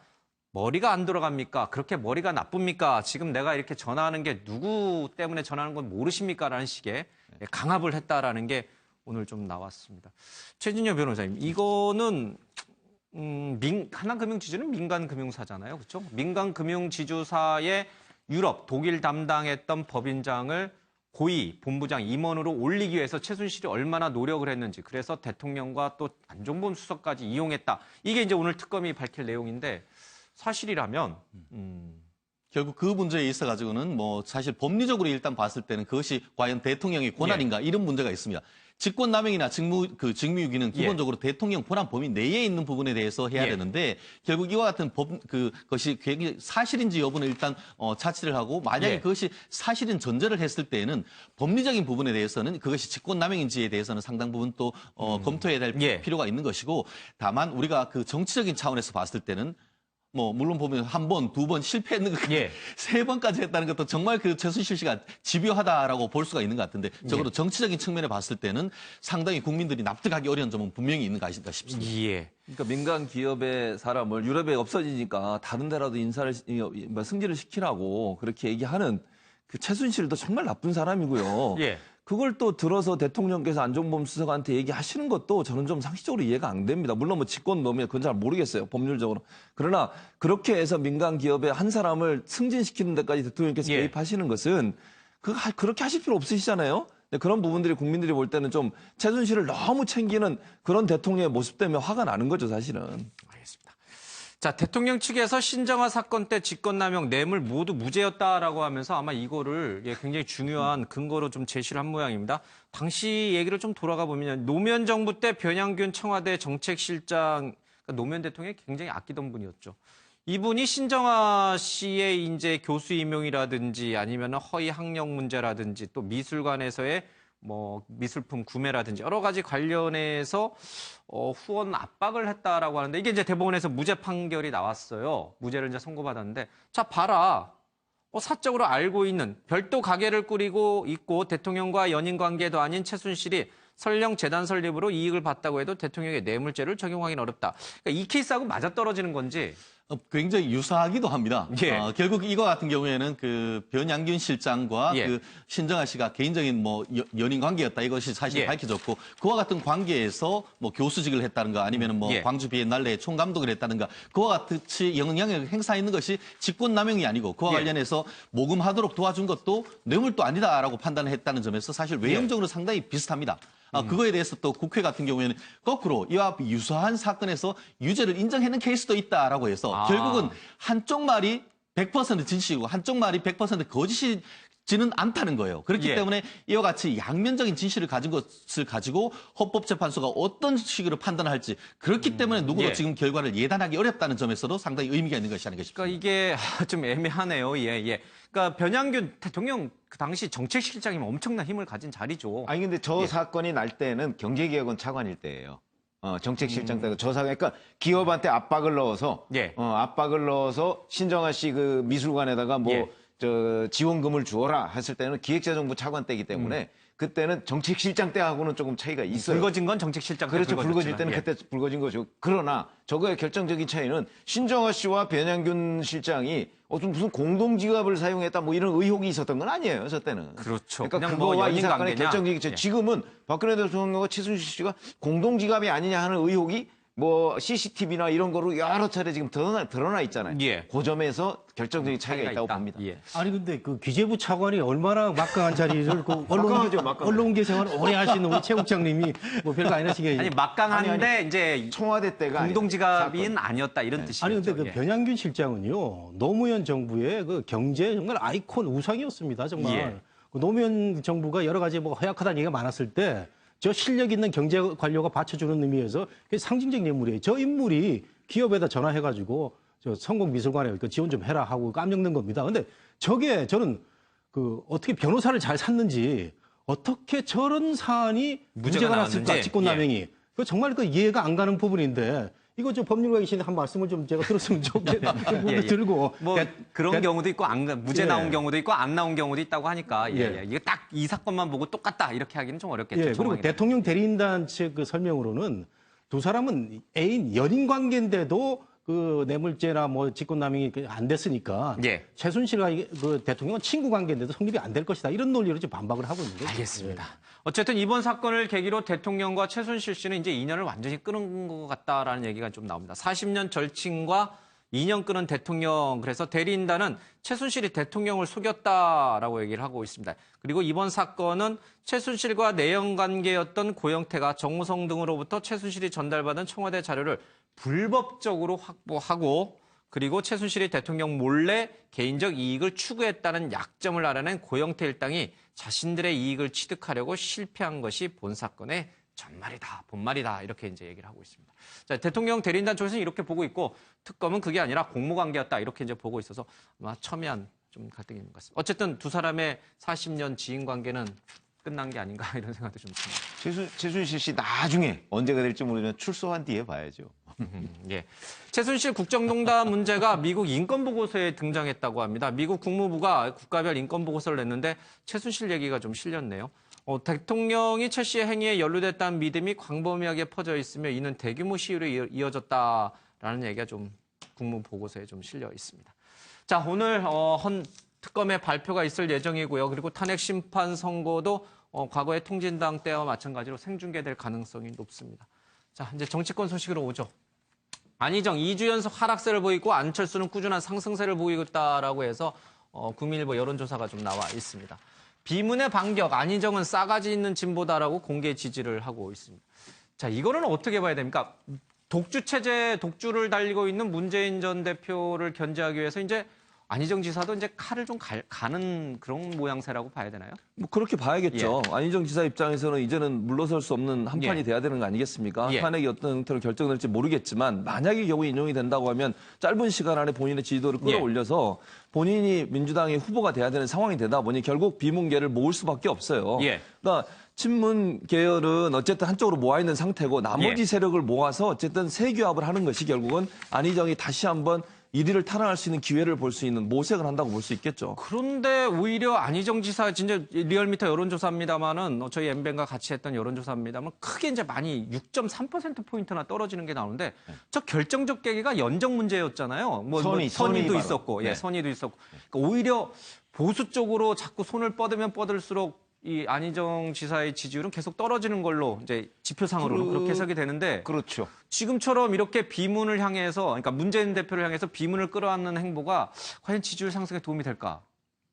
머리가 안 돌아갑니까? 그렇게 머리가 나쁩니까? 지금 내가 이렇게 전화하는 게 누구 때문에 전화하는 건 모르십니까? 라는 식의 강압을 했다라는 게 오늘 좀 나왔습니다. 최진여 변호사님, 이거는 하나금융지주는 민간금융사잖아요. 그렇죠? 민간금융지주사의 유럽, 독일 담당했던 법인장을 고위 본부장 임원으로 올리기 위해서 최순실이 얼마나 노력을 했는지 그래서 대통령과 또 안종범 수석까지 이용했다. 이게 이제 오늘 특검이 밝힐 내용인데 사실이라면 결국 그 문제에 있어 가지고는 뭐 사실 법리적으로 일단 봤을 때는 그것이 과연 대통령의 권한인가 이런 문제가 있습니다. 직권남용이나 직무유기는 기본적으로 대통령 권한 범위 내에 있는 부분에 대해서 해야 되는데 결국 이와 같은 그것이 굉장히 사실인지 여부는 일단 차치를 하고 만약에 그것이 사실인 전제를 했을 때에는 법리적인 부분에 대해서는 그것이 직권남용인지에 대해서는 상당 부분 또 검토해야 될 필요가 있는 것이고 다만 우리가 그 정치적인 차원에서 봤을 때는 뭐 물론 보면 한 번, 두 번 실패했는 것 세 번까지 했다는 것도 정말 그 최순실 씨가 집요하다라고 볼 수가 있는 것 같은데 적어도 정치적인 측면에 봤을 때는 상당히 국민들이 납득하기 어려운 점은 분명히 있는 것 아닌가 싶습니다. 그러니까 민간 기업의 사람을 유럽에 없어지니까 다른 데라도 승진을 시키라고 그렇게 얘기하는 그 최순실도 정말 나쁜 사람이고요. 그걸 또 들어서 대통령께서 안종범 수석한테 얘기하시는 것도 저는 좀 상식적으로 이해가 안 됩니다. 물론 뭐 직권범위는 그건 잘 모르겠어요. 법률적으로. 그러나 그렇게 해서 민간 기업의 한 사람을 승진시키는 데까지 대통령께서 개입하시는 것은 그렇게 하실 필요 없으시잖아요. 그런 부분들이 국민들이 볼 때는 좀 최순실을 너무 챙기는 그런 대통령의 모습 때문에 화가 나는 거죠, 사실은. 알겠습니다. 자, 대통령 측에서 신정아 사건 때 직권남용 뇌물 모두 무죄였다라고 하면서 아마 이거를 굉장히 중요한 근거로 좀 제시를 한 모양입니다. 당시 얘기를 좀 돌아가 보면 노무현 정부 때 변양균 청와대 정책실장, 그러니까 노무현 대통령이 굉장히 아끼던 분이었죠. 이분이 신정아 씨의 이제 교수 임용이라든지 아니면 허위 학력 문제라든지 또 미술관에서의 뭐 미술품 구매라든지 여러 가지 관련해서 후원 압박을 했다라고 하는데 이게 이제 대법원에서 무죄 판결이 나왔어요. 무죄를 이제 선고받았는데 자 봐라. 사적으로 알고 있는 별도 가게를 꾸리고 있고 대통령과 연인 관계도 아닌 최순실이 설령 재단 설립으로 이익을 봤다고 해도 대통령의 뇌물죄를 적용하기는 어렵다. 그러니까 이 케이스하고 맞아떨어지는 건지 굉장히 유사하기도 합니다. 결국 이거 같은 경우에는 그 변양균 실장과 그 신정아 씨가 개인적인 뭐 연인 관계였다 이것이 사실 밝혀졌고 그와 같은 관계에서 뭐 교수직을 했다든가 아니면은 뭐 광주 비엔날레 총감독을 했다든가 그와 같이 영향력을 행사했는 것이 직권남용이 아니고 그와 관련해서 모금하도록 도와준 것도 뇌물도 아니다라고 판단을 했다는 점에서 사실 외형적으로 상당히 비슷합니다. 그거에 대해서 또 국회 같은 경우에는 거꾸로 이와 유사한 사건에서 유죄를 인정하는 케이스도 있다라고 해서 결국은 한쪽 말이 100% 진실이고 한쪽 말이 100% 거짓이지는 않다는 거예요. 그렇기 때문에 이와 같이 양면적인 진실을 가진 것을 가지고 헌법재판소가 어떤 식으로 판단할지 그렇기 때문에 누구도 지금 결과를 예단하기 어렵다는 점에서도 상당히 의미가 있는 것이 아닌가 싶습니다. 그러니까 이게 좀 애매하네요. 그러니까 변양균 대통령 그 당시 정책실장이면 엄청난 힘을 가진 자리죠. 아니 근데 저 사건이 날 때는 경제개혁원 차관일 때예요. 정책실장 때도 저 사건, 그러니까 기업한테 압박을 넣어서 신정아 씨 그 미술관에다가 지원금을 주어라 했을 때는 기획재정부 차관 때이기 때문에 그때는 정책실장 때하고는 조금 차이가 있어요. 불거진 건 정책실장 때 그렇죠. 불거질 때는 예. 그때 불거진 거죠. 그러나 저거의 결정적인 차이는 신정아 씨와 변양균 실장이 무슨 공동지갑을 사용했다 뭐 이런 의혹이 있었던 건 아니에요. 저 때는. 그렇죠. 그러니까 그냥 뭐 그거와 이 연인 사건의 관계냐? 결정적인 차이. 예. 지금은 박근혜 대통령과 최순실 씨가 공동지갑이 아니냐 하는 의혹이 뭐 CCTV나 이런 거로 여러 차례 지금 드러나 있잖아요. 예. 그 점에서 결정적인 차이가 있다고 있다. 봅니다. 예. 아니 근데 그 기재부 차관이 얼마나 막강한 자리를 그 막강하죠. 언론계 생활을 오래 하시는 우리 최 국장님이 뭐 별거 아니시게 아니 막강한데 이제 청와대 때가 공동지갑인 아니었다 이런 뜻이죠. 아니 근데 그 변양균 실장은요 노무현 정부의 그 경제 정말 아이콘 우상이었습니다 정말. 예. 그 노무현 정부가 여러 가지 뭐 허약하다는 얘기가 많았을 때 저 실력 있는 경제 관료가 받쳐주는 의미에서 그게 상징적인 인물이에요. 저 인물이 기업에다 전화해가지고 저 성공미술관에 그 지원 좀 해라 하고 깜짝 놀란 겁니다. 근데 저게 저는 그 어떻게 변호사를 잘 샀는지 어떻게 저런 사안이 무죄가 났을까 직권남용이. 예. 그 정말 그 이해가 안 가는 부분인데 이거 저 법률가 계신데 한 말씀을 좀 제가 들었으면 좋겠다. 예. 들고 뭐 그런 경우도 있고 무죄 예. 나온 경우도 있고 안 나온 경우도 있다고 하니까 예. 이게 딱 이 사건만 보고 똑같다 이렇게 하기는 좀 어렵겠죠. 예, 그리고 대통령 대리인단 측 그 설명으로는 두 사람은 연인 관계인데도 그 뇌물죄나 뭐 직권남용이 안 됐으니까 예. 최순실과 그 대통령은 친구 관계인데도 성립이 안 될 것이다 이런 논리로 지금 반박을 하고 있는 거죠. 알겠습니다. 어쨌든 이번 사건을 계기로 대통령과 최순실 씨는 이제 인연을 완전히 끊은 것 같다라는 얘기가 좀 나옵니다. 40년 절친과 2년 끊은 대통령, 그래서 대리인단은 최순실이 대통령을 속였다라고 얘기를 하고 있습니다. 그리고 이번 사건은 최순실과 내연관계였던 고영태가 정우성 등으로부터 최순실이 전달받은 청와대 자료를 불법적으로 확보하고 그리고 최순실이 대통령 몰래 개인적 이익을 추구했다는 약점을 알아낸 고영태 일당이 자신들의 이익을 취득하려고 실패한 것이 본 사건의 본말이다 이렇게 이제 얘기를 하고 있습니다. 자, 대통령 대리인단 쪽에서는 이렇게 보고 있고 특검은 그게 아니라 공모관계였다 이렇게 이제 보고 있어서 아마 첨예한 좀 갈등이 있는 것 같습니다. 어쨌든 두 사람의 40년 지인 관계는 끝난 게 아닌가 이런 생각도 좀 듭니다. 최순실 씨 나중에 언제가 될지 모르지만 출소한 뒤에 봐야죠. 예. 최순실 국정농단 문제가 미국 인권보고서에 등장했다고 합니다. 미국 국무부가 국가별 인권보고서를 냈는데 최순실 얘기가 좀 실렸네요. 대통령이 최 씨의 행위에 연루됐다는 믿음이 광범위하게 퍼져 있으며 이는 대규모 시위로 이어졌다라는 얘기가 좀 국무보고서에 좀 실려 있습니다. 자, 오늘 특검의 발표가 있을 예정이고요. 그리고 탄핵 심판 선고도 과거의 통진당 때와 마찬가지로 생중계될 가능성이 높습니다. 자, 이제 정치권 소식으로 오죠. 안희정 2주 연속 하락세를 보이고 안철수는 꾸준한 상승세를 보이고 있다라고 해서 국민일보 여론조사가 좀 나와 있습니다. 비문의 반격, 안희정은 싸가지 있는 진보다라고 공개 지지를 하고 있습니다. 자, 이거는 어떻게 봐야 됩니까? 독주 체제, 독주를 달리고 있는 문재인 전 대표를 견제하기 위해서 이제 안희정 지사도 이제 칼을 좀 가는 그런 모양새라고 봐야 되나요? 뭐 그렇게 봐야겠죠. 예. 안희정 지사 입장에서는 이제는 물러설 수 없는 한 판이 예. 돼야 되는 거 아니겠습니까? 예. 탄핵이 어떤 형태로 결정될지 모르겠지만 만약에 경우 인용이 된다고 하면 짧은 시간 안에 본인의 지지도를 끌어올려서 본인이 민주당의 후보가 돼야 되는 상황이 되다 보니 결국 비문계를 모을 수밖에 없어요. 예. 그러니까 친문 계열은 어쨌든 한쪽으로 모아 있는 상태고 나머지 세력을 모아서 어쨌든 세규합을 하는 것이 결국은 안희정이 다시 한번 1위를 탈환할 수 있는 기회를 볼 수 있는 모색을 한다고 볼 수 있겠죠. 그런데 오히려 안희정 지사 진짜 리얼미터 여론조사입니다만은 저희 엠벤과 같이 했던 여론조사입니다만 크게 이제 많이 6.3%포인트나 떨어지는 게 나오는데 저 결정적 계기가 연정 문제였잖아요. 선의도 있었고, 선의도 있었고. 그러니까 오히려 보수 쪽으로 자꾸 손을 뻗으면 뻗을수록 이 안희정 지사의 지지율은 계속 떨어지는 걸로 이제 지표상으로는 그렇게 해석이 되는데 그렇죠. 지금처럼 이렇게 비문을 향해서 그러니까 문재인 대표를 향해서 비문을 끌어안는 행보가 과연 지지율 상승에 도움이 될까?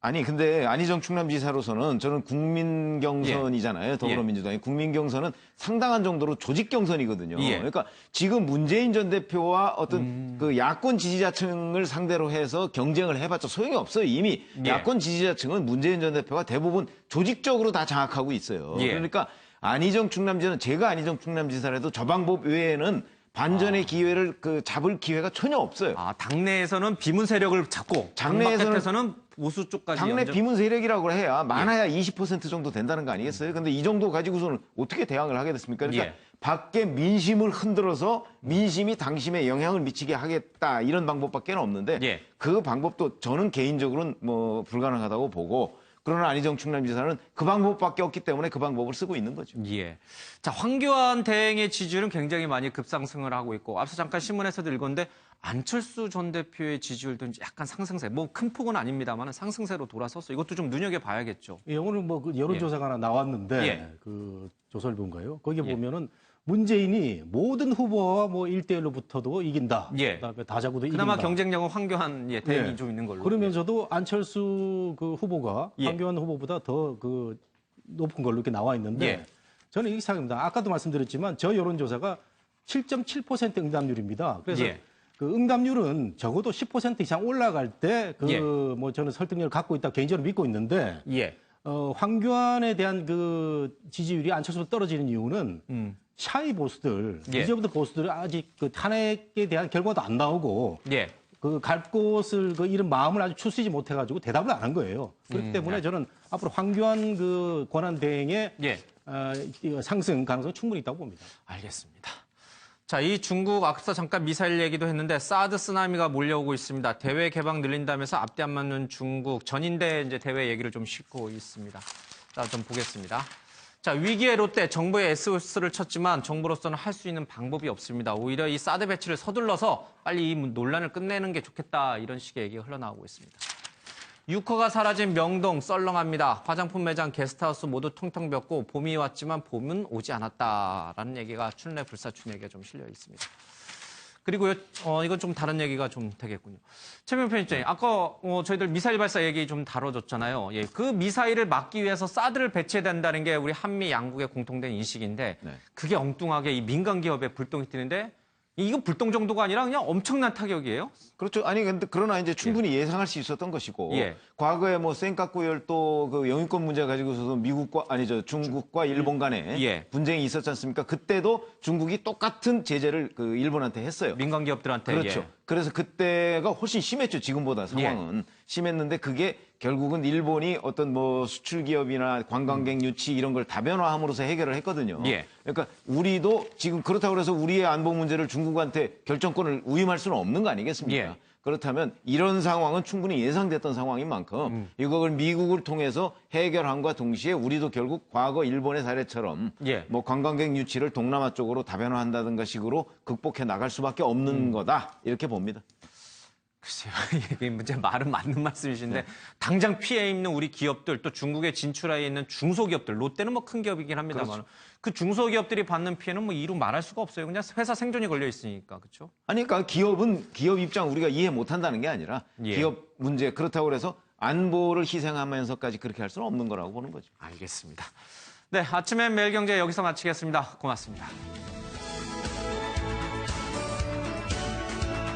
아니 근데 안희정 충남지사로서는 저는 국민 경선이잖아요. 더불어민주당이 국민 경선은 상당한 정도로 조직 경선이거든요. 그러니까 지금 문재인 전 대표와 어떤 그 야권 지지자층을 상대로 해서 경쟁을 해봤자 소용이 없어요. 이미 야권 지지자층은 문재인 전 대표가 대부분 조직적으로 다 장악하고 있어요. 그러니까 안희정 충남지사는 제가 안희정 충남지사라도 저 방법 외에는 반전의 기회를 잡을 기회가 전혀 없어요. 당내에서는 비문 세력을 잡고 당내에서는 보수 쪽까지 당내 비문 세력이라고 해야 많아야 20% 정도 된다는 거 아니겠어요? 근데 이 정도 가지고서는 어떻게 대항을 하게 됐습니까? 그러니까 밖에 민심을 흔들어서 민심이 당심에 영향을 미치게 하겠다 이런 방법밖에 없는데 그 방법도 저는 개인적으로는 뭐 불가능하다고 보고 그러나 안희정 충남지사는 그 방법밖에 없기 때문에 그 방법을 쓰고 있는 거죠. 예. 자, 황교안 대행의 지지율은 굉장히 많이 급상승을 하고 있고 앞서 잠깐 신문에서도 읽었는데 안철수 전 대표의 지지율도 이제 약간 상승세, 뭐 큰 폭은 아닙니다만 상승세로 돌아서서 이것도 좀 눈여겨봐야겠죠. 예, 오늘 뭐 그 여론조사가 하나 나왔는데 예. 그 조선일보인가요? 거기에 예. 보면은 문재인이 모든 후보와 뭐 1대1로 붙어도 이긴다. 예. 그다음에 다자구도 이긴다. 그나마 경쟁력은 황교안 대행이 예. 좀 있는 걸로. 그러면서도 안철수 그 후보가 예. 황교안 후보보다 더 그 높은 걸로 이렇게 나와 있는데 예. 저는 이게 생각합니다. 아까도 말씀드렸지만 저 여론조사가 7.7% 응답률입니다. 그래서 예. 그 응답률은 적어도 10% 이상 올라갈 때 그 예. 뭐 저는 설득력을 갖고 있다 개인적으로 믿고 있는데 예. 황교안에 대한 그 지지율이 안철수보다 떨어지는 이유는 샤이 보수들, 예. 이제부터 보수들은 아직 그 탄핵에 대한 결과도 안 나오고 예. 그 갈 곳을 그 이런 마음을 아주 추스리지 못해가지고 대답을 안 한 거예요. 그렇기 때문에 저는 앞으로 황교안 그 권한 대행의 예. 상승 가능성이 충분히 있다고 봅니다. 알겠습니다. 자, 이 중국 앞서 잠깐 미사일 얘기도 했는데 사드 쓰나미가 몰려오고 있습니다. 대외 개방 늘린다면서 앞뒤 안 맞는 중국 전인대 이제 대외 얘기를 좀 싣고 있습니다. 자, 좀 보겠습니다. 자, 위기의 롯데 정부의 SOS를 쳤지만 정부로서는 할 수 있는 방법이 없습니다. 오히려 이 사드 배치를 서둘러서 빨리 이 논란을 끝내는 게 좋겠다 이런 식의 얘기가 흘러나오고 있습니다. 유커가 사라진 명동 썰렁합니다. 화장품 매장, 게스트하우스 모두 텅텅 비었고 봄이 왔지만 봄은 오지 않았다라는 얘기가 춘례 불사춘 얘기가 좀 실려 있습니다. 그리고요, 이건 좀 다른 얘기가 좀 되겠군요. 최민호 편집장님, 아까 저희들 미사일 발사 얘기 좀 다뤄줬잖아요. 예, 그 미사일을 막기 위해서 사드를 배치해야 된다는 게 우리 한미 양국의 공통된 인식인데 네. 그게 그게 엉뚱하게 이 민간 기업에 불똥이 튀는데 이거 불똥 정도가 아니라 그냥 엄청난 타격이에요. 그렇죠. 아니 근데 그러나 이제 충분히 예상할 수 있었던 것이고 예. 과거에 뭐 센카쿠 열도 그 영유권 문제 가지고서도 미국과 아니죠 중국과 일본 간에 예. 분쟁이 있었지 않습니까? 그때도 중국이 똑같은 제재를 그 일본한테 했어요. 민간 기업들한테. 그렇죠. 예. 그래서 그때가 훨씬 심했죠. 지금보다 상황은 심했는데 그게 결국은 일본이 어떤 뭐 수출 기업이나 관광객 유치 이런 걸 다변화함으로써 해결을 했거든요. 예. 그러니까 우리도 지금 그렇다고 해서 우리의 안보 문제를 중국한테 결정권을 위임할 수는 없는 거 아니겠습니까? 예. 그렇다면 이런 상황은 충분히 예상됐던 상황인 만큼 이걸 미국을 통해서 해결함과 동시에 우리도 결국 과거 일본의 사례처럼 예. 뭐 관광객 유치를 동남아 쪽으로 다변화한다든가 식으로 극복해 나갈 수밖에 없는 거다 이렇게 봅니다. 글쎄요. 이게 문제 말은 맞는 말씀이신데 당장 피해 입는 우리 기업들 또 중국에 진출해 있는 중소기업들 롯데는 뭐 큰 기업이긴 합니다만 그렇죠. 그 중소기업들이 받는 피해는 뭐 이루 말할 수가 없어요. 그냥 회사 생존이 걸려 있으니까. 그렇죠? 아니 그러니까 기업은 기업 입장 우리가 이해 못한다는 게 아니라 예. 기업 문제 그렇다고 해서 안보를 희생하면서까지 그렇게 할 수는 없는 거라고 보는 거죠. 알겠습니다. 네, 아침엔 매일경제 여기서 마치겠습니다. 고맙습니다.